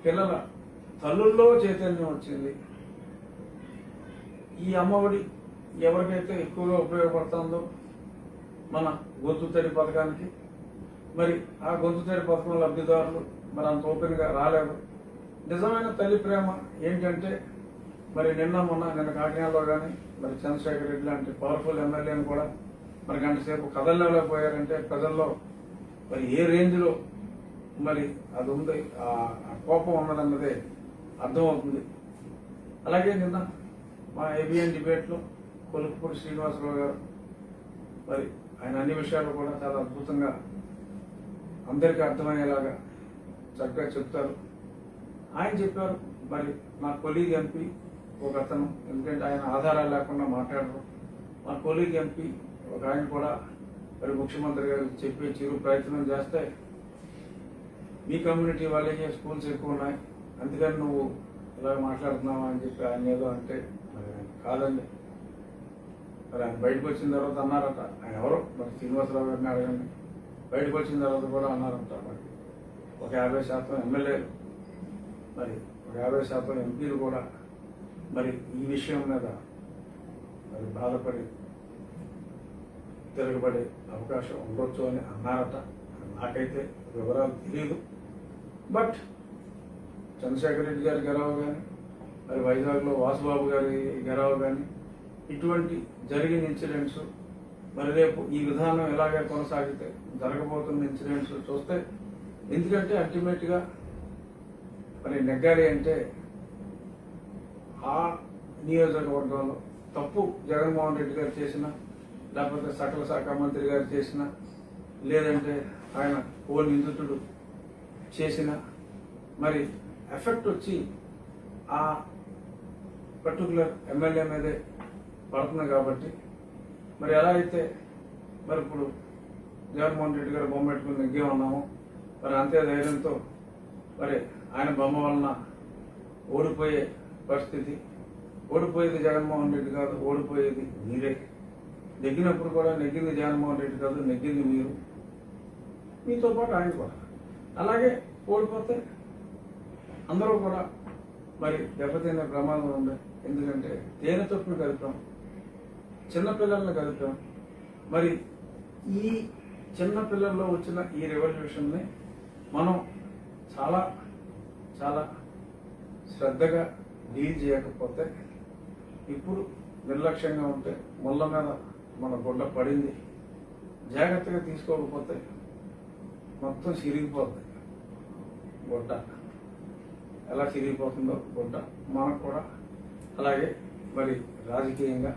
S1: పిల్లల తల్లుల్లో చైతన్యం వచ్చింది. ఈ అమ్మఒడి ఎవరికైతే ఎక్కువగా ఉపయోగపడుతుందో మన గొంతు తడి పథకానికి, మరి ఆ గొంతు తడి పథకం లబ్ధిదారులు మరి అంత ఓపెన్గా రాలేరు. నిజమైన తల్లి ప్రేమ ఏంటంటే మరి నిన్న కాకినాడలో కానీ మరి చంద్రశేఖర్ రెడ్డి లాంటి పవర్ఫుల్ ఎమ్మెల్యేని కూడా మరి గంట సేపు కదలలేకపోయారంటే ప్రజల్లో మరి ఏ రేంజ్లో మరి అది ఉంది, ఆ కోపం ఉన్నదన్నదే అర్థమవుతుంది. అలాగే నిన్న మా ఏబిఎన్ డిబేట్లో కొలుకుపూడి శ్రీనివాసరావు గారు మరి ఆయన అన్ని విషయాలు కూడా చాలా అద్భుతంగా అందరికీ అర్థమయ్యేలాగా చక్కగా చెప్తారు. ఆయన చెప్పారు మరి మా కొలీగ్ ఎంపీ ఒక అతను, ఎందుకంటే ఆయన ఆధారాలు లేకుండా మాట్లాడరు, మా కొలీగ్ ఎంపీ ఒక ఆయన కూడా మరి ముఖ్యమంత్రి గారు చెప్పే చిరు ప్రయత్నం చేస్తే మీ కమ్యూనిటీ వాళ్ళే స్కూల్స్ ఎక్కువ ఉన్నాయి, అందుకని నువ్వు ఇలా మాట్లాడుతున్నావా అని చెప్పి ఆయన ఏదో అంటే మరి కాదండి. మరి ఆయన బయటకు వచ్చిన తర్వాత అన్నారట, ఆయన ఎవరో మరి శ్రీనివాసరావు గారిని అడగండి, బయటకు వచ్చిన తర్వాత కూడా అన్నారంట మరి ఒక 50% ఎమ్మెల్యేలు మరి ఒక 50% ఎంపీలు కూడా మరి ఈ విషయం మీద మరి బాధపడి తిరగబడే అవకాశం ఉండొచ్చు అని అన్నారట. నాకైతే వివరాలు తెలియదు. బట్ చంద్రశేఖర్ రెడ్డి గారి గెలవ కానీ మరి వైజాగ్లో వాసుబాబు గారి గెలవ కానీ ఇటువంటి జరిగిన ఇన్సిడెంట్స్ మరి రేపు ఈ విధానం ఎలాగే కొనసాగితే జరగబోతున్న ఇన్సిడెంట్స్ చూస్తే, ఎందుకంటే అల్టిమేట్గా మరి నెగ్గాలి అంటే ఆ నియోజకవర్గంలో తప్పు జగన్మోహన్ రెడ్డి గారు చేసిన, లేకపోతే సకల శాఖ మంత్రి గారు చేసిన, లేదంటే ఆయన ఓ నిందితుడు చేసిన మరి ఎఫెక్ట్ వచ్చి ఆ పర్టికులర్ ఎమ్మెల్యే మీదే పడుతుంది. కాబట్టి మరి ఎలా అయితే మరి ఇప్పుడు జగన్మోహన్ రెడ్డి గారు బొమ్మ పెట్టుకుని నెగ్గేమన్నాము, మరి అంతే ధైర్యంతో మరి ఆయన బొమ్మ వలన ఓడిపోయే పరిస్థితి. ఓడిపోయేది జగన్మోహన్ రెడ్డి కాదు, ఓడిపోయేది మీరే. నెగ్గినప్పుడు కూడా నెగ్గింది జగన్మోహన్ రెడ్డి కాదు, నెగ్గింది మీరు, మీతో పాటు ఆయన కూడా. అలాగే ఓడిపోతే అందరూ కూడా మరి దెబ్బతినే ప్రమాదం ఉంది. ఎందుకంటే తేనె తొట్టును కలిపాం, చిన్నపిల్లల్ని కలిపాం. మరి ఈ చిన్నపిల్లల్లో వచ్చిన ఈ రెవల్యూషన్ని మనం చాలా చాలా శ్రద్ధగా డీల్ చేయకపోతే, ఇప్పుడు నిర్లక్ష్యంగా ఉంటే ముళ్ళ మీద మన గుడ్డ పడింది, జాగ్రత్తగా తీసుకోకపోతే మొత్తం చిరిగిపోతుంది గుడ్డ. ఎలా చిరిగిపోతుందో గుడ్డ మనకు కూడా అలాగే మరి రాజకీయంగా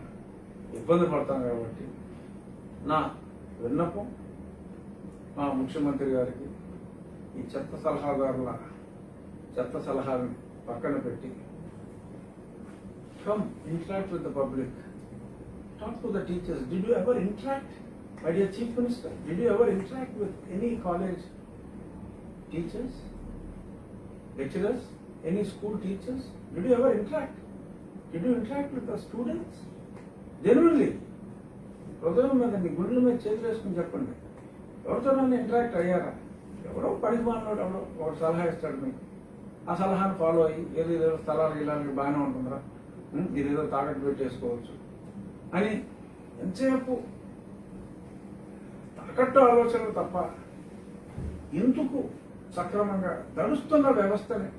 S1: ఇబ్బంది పడతాం. కాబట్టి నా విన్నపం మా ముఖ్యమంత్రి గారికి ఈ చెత్త సలహాలను పక్కన పెట్టి, come interact with the public, talk to the teachers. Did you ever interact, my dear Chief Minister? Did you ever interact with any college teachers, lecturers, any school teachers? Did you ever interact? Did you interact with the students? Genuinely, హృదయం మీద మీ గుండెల మీద చేతులు వేసుకుని చెప్పండి, ఎవరితోనైనా interact అయ్యారా? ఎవడో పనికి మాట్లాడు, ఎవడో ఒక సలహా ఇస్తాడు మీకు, ఆ సలహాను ఫాలో అయ్యి ఏదేదో స్థలాలు ఇలాంటివి బాగానే ఉంటుందిరా, ఇదేదో తాకట్టు పెట్టేసుకోవచ్చు అని ఎంతసేపు తాకట్టు ఆలోచనలు తప్ప ఎందుకు సక్రమంగా నడుస్తున్న వ్యవస్థని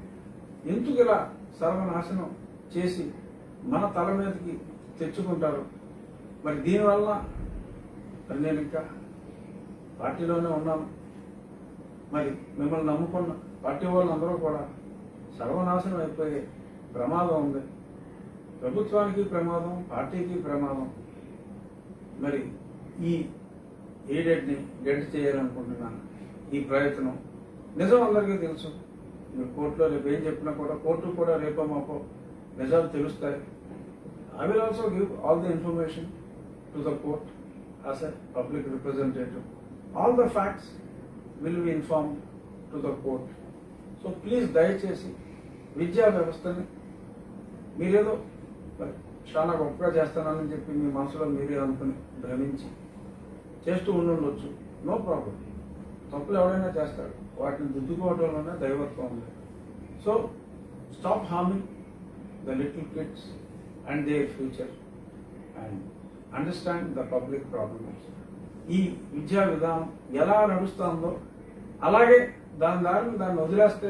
S1: ఎందుకు ఇలా సర్వనాశనం చేసి మన తల మీదకి తెచ్చుకుంటారు? మరి దీనివల్ల మరి నేను ఇంకా పార్టీలోనే ఉన్నాను, మరి మిమ్మల్ని నమ్ముకున్న పార్టీ వాళ్ళందరూ కూడా సర్వనాశనం అయిపోయే ప్రమాదం ఉంది. ప్రభుత్వానికి ప్రమాదం, పార్టీకి ప్రమాదం. మరి ఈ ఎయిడెడ్ని డెడ్ చేయాలనుకుంటున్నాను. ఈ ప్రయత్నం నిజం అందరికీ తెలుసు. మీరు కోర్టులో రేపు ఏం చెప్పినా కూడా కోర్టు కూడా రేపో మాపో నిజాలు తెలుస్తాయి. I will also give all the information to the court as a public representative. All the facts will be informed to the court. So please దయచేసి విద్యా వ్యవస్థని మీరేదో మరి చాలా గొప్పగా చేస్తానని చెప్పి మీ మనసులో మీరే అనుకుని భ్రమించి చేస్తూ ఉండొచ్చు, నో ప్రాబ్లం. తప్పులు ఎవరైనా చేస్తాడు, వాటిని దిద్దుకోవడంలోనే దైవత్వం ఉంది. So stop harming the little kids and their future and understand the public problems. ఈ విద్యా విధానం ఎలా నడుస్తుందో అలాగే దాన్ని వదిలేస్తే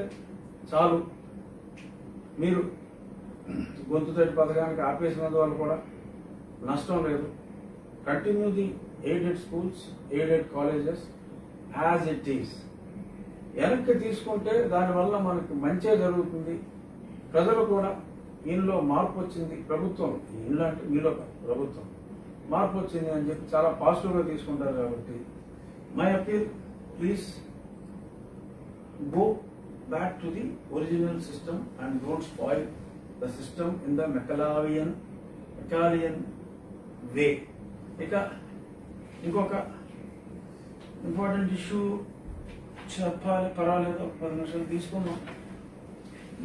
S1: చాలు. మీరు గొంతు తడి పథకానికి ఆపేసినందువల్ల కూడా నష్టం లేదు. Continue the aided schools, aided colleges as it is. వెనక్కి తీసుకుంటే దానివల్ల మనకి మంచే జరుగుతుంది. ప్రజలు కూడా ఈయనలో మార్పు వచ్చింది, ప్రభుత్వం ఈయనలో అంటే మీలో ప్రభుత్వం మార్పు వచ్చింది అని చెప్పి చాలా పాజిటివ్గా తీసుకుంటారు. కాబట్టి my appeal, please go back to the original system and don't spoil the system in the Macaulayan way. ఇక ఇంకొక ఇంపార్టెంట్ ఇష్యూ చెప్పాలి, పర్వాలేదు 10 నిమిషాలు తీసుకుందాం.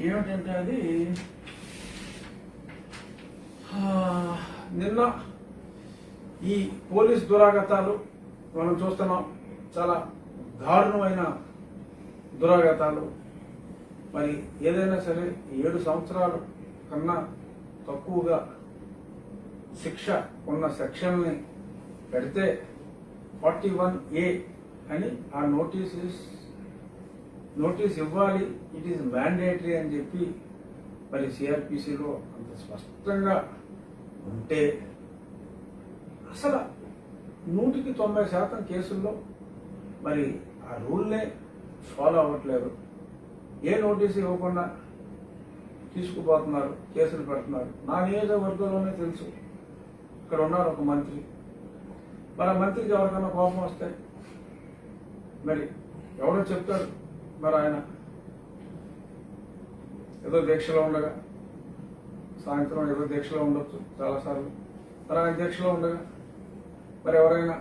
S1: ఏమిటంటే అది నిన్న ఈ పోలీస్ దురాగతాలు మనం చూస్తున్నాం. చాలా దారుణమైన దురాగతాలు. మరి ఏదైనా సరే 7 సంవత్సరాల కన్నా తక్కువగా శిక్ష ఉన్న సెక్షన్ని పెడితే 41A అని ఆ నోటీస్ ఇవ్వాలి, ఇట్ ఈస్ మ్యాండేటరీ అని చెప్పి మరి సిఆర్పిసిలో అంత స్పష్టంగా ఉంటే అసలు 100% కేసుల్లో మరి ఆ రూల్నే ఫాలో అవ్వట్లేదు. ఏ నోటీసు ఇవ్వకుండా తీసుకుపోతున్నారు, కేసులు పెడుతున్నారు. నా నియోజకవర్గంలోనే తెలుసు. ఇక్కడ ఉన్నారు ఒక మంత్రి, మరి ఆ మంత్రికి ఎవరికైనా కోపం వస్తే మరి ఎవరో చెప్తారు, మరి ఆయన ఏదో దీక్షలో ఉండగా, సాయంత్రం ఏదో దీక్షలో ఉండొచ్చు చాలాసార్లు, మరి ఆయన దీక్షలో ఉండగా మరి ఎవరైనా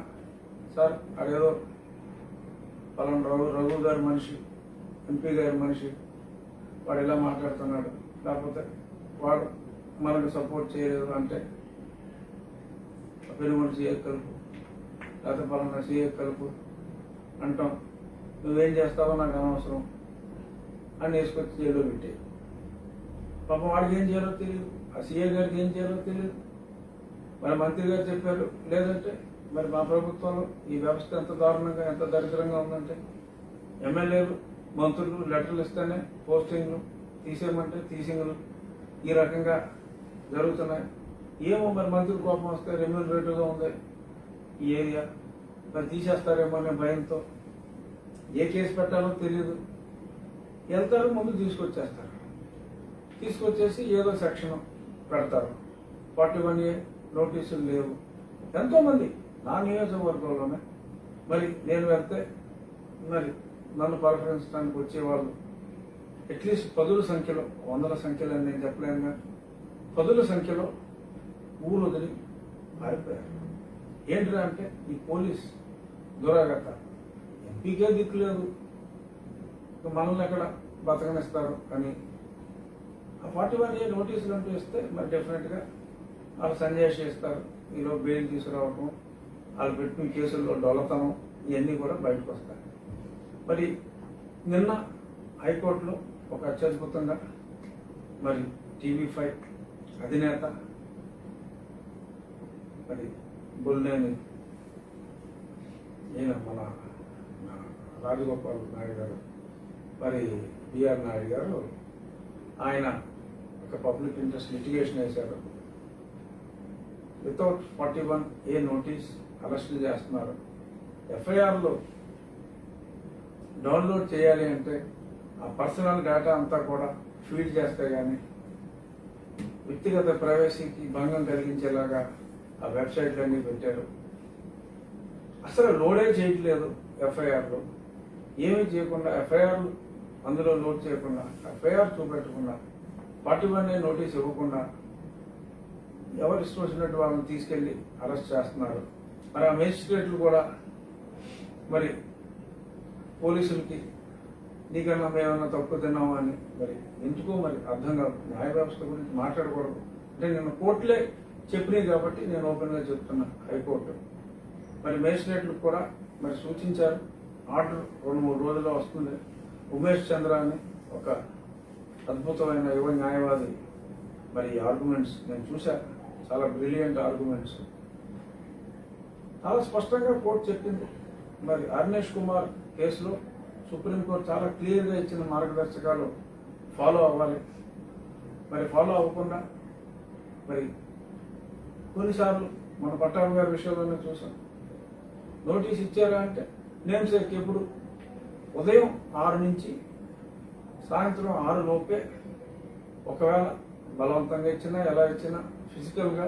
S1: సార్ అదేదో పలానా రఘు గారి మనిషి, ఎంపీ గారి మనిషి, వాడు ఇలా మాట్లాడుతున్నాడు, లేకపోతే వాడు మనకు సపోర్ట్ చేయలేదు అంటే పెనుగొండ సీఏ కలుపు, లేకపోతే పలానా సీఏ కలుపు అంటాం. నువ్వేం చేస్తావో నాకు అనవసరం అని వేసుకొచ్చి జైల్లో పెట్టే. పాపం వాడికి ఏం చేయాలో తెలియదు, ఆ సీఏ గారికి ఏం చేయాలో తెలియదు. మరి మంత్రి గారు చెప్పారు. లేదంటే మరి మా ప్రభుత్వంలో ఈ వ్యవస్థ ఎంత దారుణంగా, ఎంత దరిద్రంగా ఉందంటే ఎమ్మెల్యేలు మంత్రులు లెటర్లు ఇస్తేనే పోస్టింగ్లు, తీసేయమంటే తీసింగ్లు ఈ రకంగా జరుగుతున్నాయి. ఏమో మరి మంత్రులు కోపం వస్తే రెమ్యూనరేటివ్గా ఉంది ఈ ఏరియా, మరి తీసేస్తారేమో అనే భయంతో ఏ కేసు పెట్టాలో తెలియదు, వెళ్తారు ముందు తీసుకొచ్చేస్తారు. తీసుకొచ్చేసి ఏదో సెక్షన్ పెడతారు. 41A నోటీసులు లేవు. ఎంతోమంది నా నియోజకవర్గంలోనే మరి నేను వెళ్తే మరి నన్ను పలకరించడానికి వచ్చేవాళ్ళు అట్లీస్ట్ 10ల సంఖ్యలో, 100ల సంఖ్యలో అని నేను చెప్పలేను, కానీ 10ల సంఖ్యలో ఊరు వదిలి పారిపోయారు. ఏంటిరా అంటే ఈ పోలీస్ దురాగత, ఎంపీకే దిక్కు లేదు, మనల్ని ఎక్కడ బతకనిస్తారు అని ఆ 41A నోటీసులు అంటూ ఇస్తే మరి డెఫినెట్గా వాళ్ళు సంజయ్ చేస్తారు. ఈలో బెయిల్ తీసుకురావటం, వాళ్ళు పెట్టిన కేసుల్లో డొల్లతనం ఇవన్నీ కూడా బయటకు వస్తాయి. మరి నిన్న హైకోర్టులో ఒక అత్యద్భుతంగా మరి TV5 అధినేత మరి బొల్లేని ఈయన మన రాజగోపాల్ నాయుడు గారు, మరి బిఆర్ నాయుడు గారు, ఆయన ఒక పబ్లిక్ ఇంట్రెస్ట్ లిటిగేషన్ వేశారు. వితౌట్ 41A నోటీస్ అరెస్టులు చేస్తున్నారు. FIRలో డౌన్లోడ్ చేయాలి అంటే ఆ పర్సనల్ డేటా అంతా కూడా ఫీడ్ చేస్తే కానీ వ్యక్తిగత ప్రైవసీకి భంగం కలిగించేలాగా ఆ వెబ్సైట్లన్నీ పెట్టారు. అసలు లోడే చేయట్లేదు FIRలో, ఏమీ చేయకుండా FIR అందులో లోడ్ చేయకుండా, FIR చూపెట్టకుండా, 41A నోటీస్ ఇవ్వకుండా ఎవరు ఇష్టం వచ్చినట్టు వాళ్ళని తీసుకెళ్లి అరెస్ట్ చేస్తున్నారు. మరి ఆ మేజిస్ట్రేట్లు కూడా మరి పోలీసులకి నీకన్నా మేమన్నా తక్కువ తిన్నామా అని మరి ఎందుకో మరి అర్థం కాదు. న్యాయ వ్యవస్థ గురించి మాట్లాడకూడదు అంటే నేను కోర్టులే చెప్పినాయి కాబట్టి నేను ఓపెన్గా చెప్తున్నా. హైకోర్టు మరి మేజిస్ట్రేట్లకు కూడా మరి సూచించారు. ఆర్డర్ 2-3 రోజుల్లో వస్తుంది. ఉమేష్ చంద్ర అని ఒక అద్భుతమైన యువ న్యాయవాది మరి ఆర్గ్యుమెంట్స్ నేను చూశాను, చాలా బ్రిలియంట్ ఆర్గ్యుమెంట్స్. చాలా స్పష్టంగా కోర్టు చెప్పింది. మరి అర్నేష్ కుమార్ కేసులో సుప్రీంకోర్టు చాలా క్లియర్గా ఇచ్చిన మార్గదర్శకాలు ఫాలో అవ్వాలి. మరి ఫాలో అవ్వకుండా మరి కొన్నిసార్లు మన పట్టాభి గారి విషయంలోనే చూసాం. నోటీస్ ఇచ్చారా అంటే నేమ్ సేక్ ఎప్పుడు ఉదయం 6 నుంచి సాయంత్రం 6 లోపే, ఒకవేళ బలవంతంగా ఇచ్చినా ఎలా ఇచ్చినా ఫిజికల్గా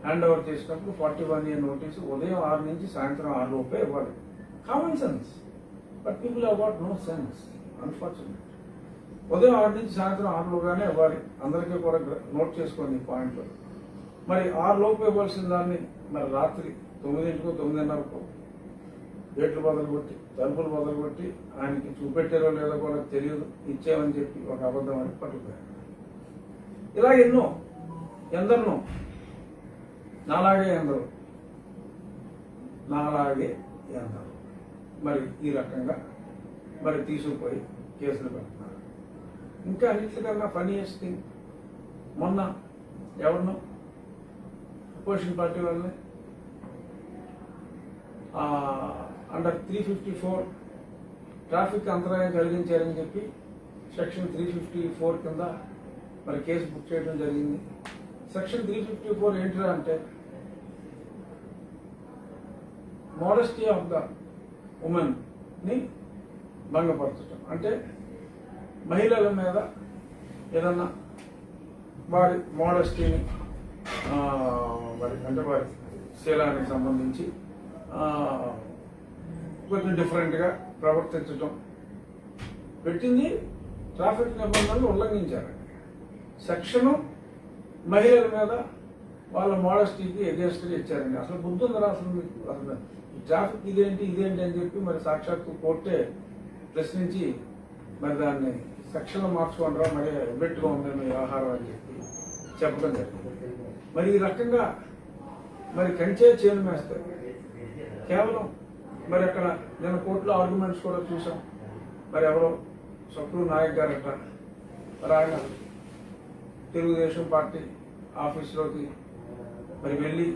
S1: హ్యాండ్ ఓవర్ చేసినప్పుడు 41A నోటీసు ఉదయం 6 నుంచి సాయంత్రం 6 లోపే ఇవ్వాలి. Common sense, but people have got no sense unfortunate. ఉదయం 6 నుంచి సాయంత్రం 6 లోగానే ఇవ్వాలి. అందరికీ కూడా నోట్ చేసుకోండి ఈ పాయింట్లు. మరి 6 లోపు ఇవ్వాల్సిన దాన్ని మరి రాత్రి 9కో 9:30కో గేట్లు బదులుకొట్టి, తలుపులు బదులుకొట్టి ఆయనకి చూపెట్టారో లేదో కూడా తెలియదు, ఇచ్చామని చెప్పి ఒక అబద్ధం అని పట్టుకుపోయారు. ఇలా ఎందరినో నాలాగే ఎందరో మరి ఈ రకంగా మరి తీసుకుపోయి కేసులు పెడుతున్నారు. ఇంకా అన్నింటికన్నా ఫన్నీయెస్ట్ థింగ్, మొన్న ఎవరినో అపోజిషన్ పార్టీ వాళ్ళని అండర్ 354 ట్రాఫిక్ అంతరాయం కలిగించారని చెప్పి సెక్షన్ 354 కింద మరి కేసు బుక్ చేయడం జరిగింది. సెక్షన్ 354 ఏంటిరా అంటే మోడస్టీ ఆఫ్ ద ఉమెన్ ని భంగపరచడం, అంటే మహిళల మీద ఏదన్నా వారి మోడస్టీని మరి అంటే వారి శీలానికి సంబంధించి కొంచెం డిఫరెంట్గా ప్రవర్తించడం పెట్టింది. ట్రాఫిక్ నిబంధనలు ఉల్లంఘించారండి. సెక్షను మహిళల మీద వాళ్ళ మోడస్టీకి ఎగేన్స్ట్గా ఇచ్చారండి. అసలు బుద్ధి ఉందా అసలు మీకు? అసలు ట్రాఫిక్ ఇదేంటి అని చెప్పి మరి సాక్షాత్తు కోర్టే ప్రశ్నించి మరి దాన్ని సెక్షన్లో మార్చుకోండిరా, మరి ఎబ్బెట్టుగా ఉంది మీ వ్యవహారం అని చెప్పి చెప్పడం జరిగింది. మరి ఈ రకంగా మరి కంచే చేను మేస్తారు కేవలం. మరి అక్కడ నేను కోర్టులో ఆర్గ్యుమెంట్స్ కూడా చూసాం. మరి ఎవరో సక్రు నాయక్ గారట, మరి ఆయన తెలుగుదేశం పార్టీ ఆఫీసులోకి మరి వెళ్ళి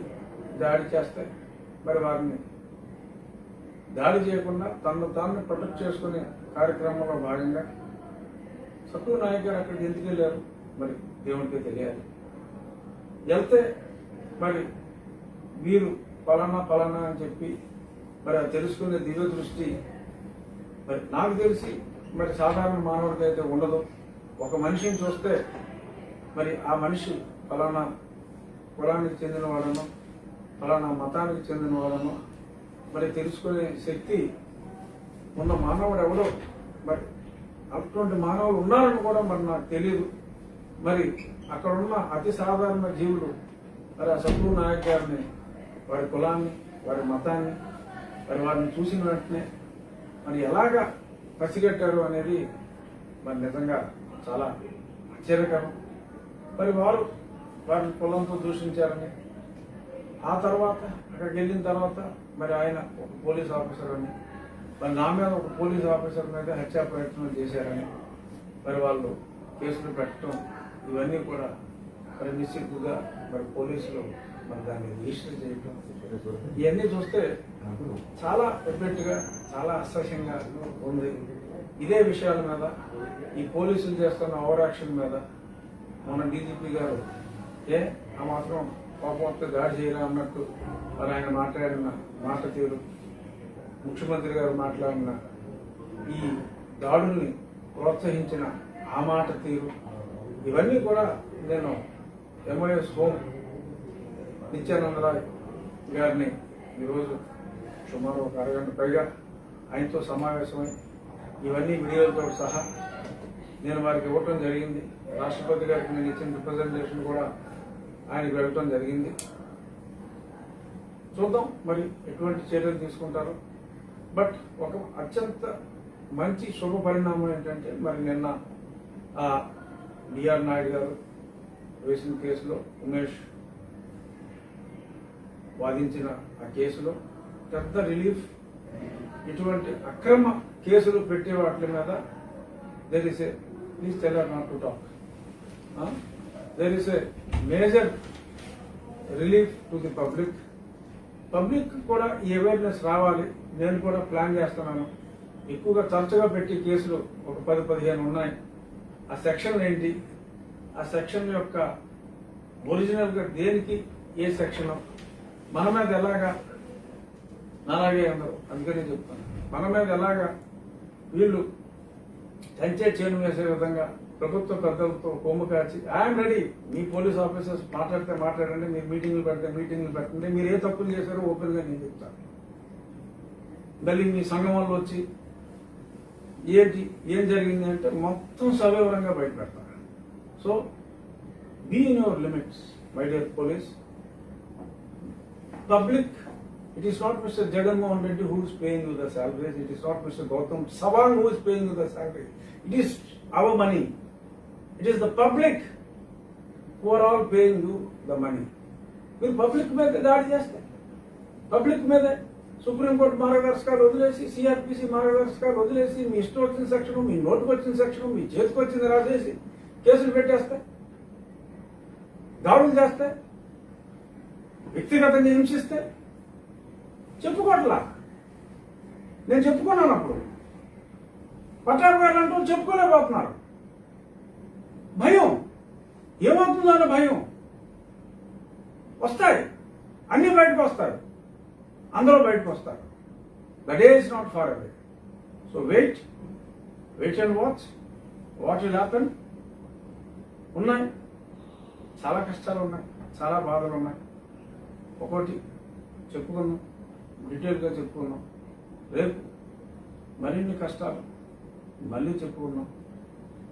S1: దాడి చేస్తే మరి వారిని దాడి చేయకుండా తనను తాను ప్రొటెక్ట్ చేసుకుని కార్యక్రమంలో భాగంగా సత్యు నాయక్ గారు అక్కడికి ఎందుకు వెళ్ళారు మరి దేవునికే తెలియాలి. వెళ్తే మరి వీరు పలానా అని చెప్పి మరి అది తెలుసుకునే దివ్య దృష్టి మరి నాకు తెలిసి మరి సాధారణ మానవుడికి అయితే ఉండదు. ఒక మనిషిని చూస్తే మరి ఆ మనిషి పలానా కులానికి చెందిన వాడను, పలానా మతానికి చెందిన వాడను మరి తెలుసుకునే శక్తి ఉన్న మానవుడు ఎవడో, మరి అటువంటి మానవులు ఉన్నారని కూడా మరి నాకు తెలియదు. మరి అక్కడ ఉన్న అతి సాధారణ జీవులు మరి ఆ సత్యు నాయక్ గారిని, వారి కులాన్ని, వారి మతాన్ని మరి వారిని చూసిన వెంటనే మరి ఎలాగా పసిగట్టారు అనేది మరి నిజంగా చాలా ఆశ్చర్యకరం. మరి వారిని కులంతో దూషించారని, ఆ తర్వాత అక్కడికి వెళ్ళిన తర్వాత మరి ఆయన ఒక పోలీస్ ఆఫీసర్ అని, మరి నా మీద ఒక పోలీస్ ఆఫీసర్ మీద హత్యా ప్రయత్నం చేశారని మరి వాళ్ళు కేసులు పెట్టడం, ఇవన్నీ కూడా మరి నిశ్చితుగా మరి పోలీసులు మరి దాన్ని రిజిస్టర్ చేయటం, ఇవన్నీ చూస్తే చాలా ఎఫెక్ట్గా, చాలా అసహ్యంగా ఉంది. ఇదే విషయాల మీద, ఈ పోలీసులు చేస్తున్న ఓవర్ యాక్షన్ మీద మన డీజీపీ గారు ఆ మాత్రం కోపంతో దాడి చేయరా అన్నట్టు మరి ఆయన మాట్లాడిన మాట తీరు, ముఖ్యమంత్రి గారు మాట్లాడిన ఈ దాడుల్ని ప్రోత్సహించిన ఆ మాట తీరు, ఇవన్నీ కూడా నేను ఎంఐఎస్ హోమ్ నిత్యానందరాయ్ గారిని ఈరోజు సుమారు ఒక అరగంట పైగా ఆయనతో సమావేశమై ఇవన్నీ వీడియోలతో సహా నేను వారికి ఇవ్వటం జరిగింది. రాష్ట్రపతి గారికి నేను ఇచ్చిన రిప్రజెంటేషన్ కూడా ఆయనకు వెళ్ళటం జరిగింది. చూద్దాం మరి ఎటువంటి చర్యలు తీసుకుంటారో. బట్ ఒక అత్యంత మంచి శుభ పరిణామం ఏంటంటే మరి నిన్న బిఆర్ నాయుడు గారు వేసిన కేసులో, ఉమేష్ వాదించిన ఆ కేసులో పెద్ద రిలీఫ్. ఇటువంటి అక్రమ కేసులు పెట్టే వాటి మీద there is a please tell her not to talk, there is a major relief to the public కూడా ఈ అవేర్నెస్ రావాలి. నేను కూడా ప్లాన్ చేస్తున్నాను. ఎక్కువగా తరచుగా పెట్టి కేసులు ఒక 10-15 ఉన్నాయి. ఆ సెక్షన్ ఏంటి, ఆ సెక్షన్ యొక్క ఒరిజినల్గా దేనికి ఏ సెక్షన్, మన మీద ఎలాగా, అలాగే అందరూ అందుకనే చెప్తాను, మన మీద ఎలాగా వీళ్ళు కంచే చేను వేసే విధంగా ప్రభుత్వ పెద్దలతో కొమ్ము కాచి I'm ready, me police officers మాట్లాడితే మాట్లాడండి, మీరు మీటింగ్లు పెట్టండి, మీరు ఏ తప్పులు చేశారో ఓపెన్గా నేను చెప్తాను. మళ్ళీ మీ సంఘంలో వచ్చి ఏం జరిగింది అంటే మొత్తం సవివరంగా బయటపెడతారు. So be in your limits my dear police. Public, it is not Mr. Jagannath Reddy who is paying you the salaries. It is not Mr. Gautam Sawant who is paying you the salary. It is our money. It is the public who are all paying you the money. మీరు public మీద దాడి చేస్తే, public మీద supreme court మార్గదర్శకాలు వదిలేసి, CrPC మార్గదర్శకాలు వదిలేసి, మీ ఇష్టం వచ్చిన సెక్షన్, మీ నోటుకు వచ్చిన సెక్షన్, మీ చేతికి వచ్చింది రాసేసి కేసులు పెట్టేస్తే, దాడులు చేస్తే, వ్యక్తిగతంగా హింసిస్తే చెప్పుకోవట్లా. నేను చెప్పుకున్నాను. అప్పుడు పట్టాభిగారు చెప్పుకోలేకపోతున్నారు. భయం ఏమవుతుందో అన్న భయం. వస్తాయి, అన్ని బయటకు వస్తాయి, అందరూ బయటకు వస్తారు. The day is not far away. So wait and watch what will happen. ఉన్నాయి, చాలా కష్టాలు ఉన్నాయి, చాలా బాధలు ఉన్నాయి. ఒకటి చెప్పుకున్నాం, డీటెయిల్గా చెప్పుకున్నాం. రేపు మరిన్ని కష్టాలు మళ్ళీ చెప్పుకున్నాం.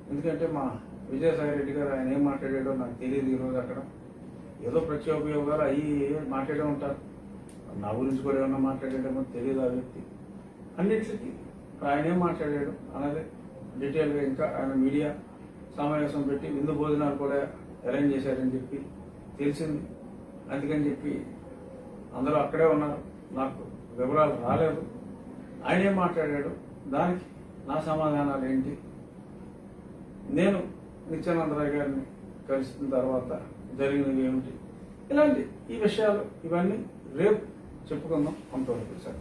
S1: ఎందుకంటే మా విజయసాయి రెడ్డి గారు ఆయన ఏం మాట్లాడాడో నాకు తెలియదు. ఈరోజు అక్కడ ఏదో ప్రత్యోపయోగాలు అయ్యి మాట్లాడే ఉంటారు. నా గురించి కూడా ఏమన్నా మాట్లాడాడేమో తెలియదు ఆ వ్యక్తి. అన్నిటికీ ఆయన ఏం మాట్లాడాడు అనేది డీటెయిల్గా ఇంకా ఆయన మీడియా సమావేశం పెట్టి విందు భోజనాలు కూడా అరేంజ్ చేశారని చెప్పి తెలిసింది. అందుకని చెప్పి అందరూ అక్కడే ఉన్నారు. నాకు వివరాలు రాలేదు. ఆయన ఏం మాట్లాడాడు, దానికి నా సమాధానాలు ఏంటి, నేను నిత్యానందరాయ్ గారిని కలిసిన తర్వాత జరిగినవి ఏమిటి, ఇలాంటి ఈ విషయాలు ఇవన్నీ రేపు చెప్పుకుందాం. అంతవరకు సార్.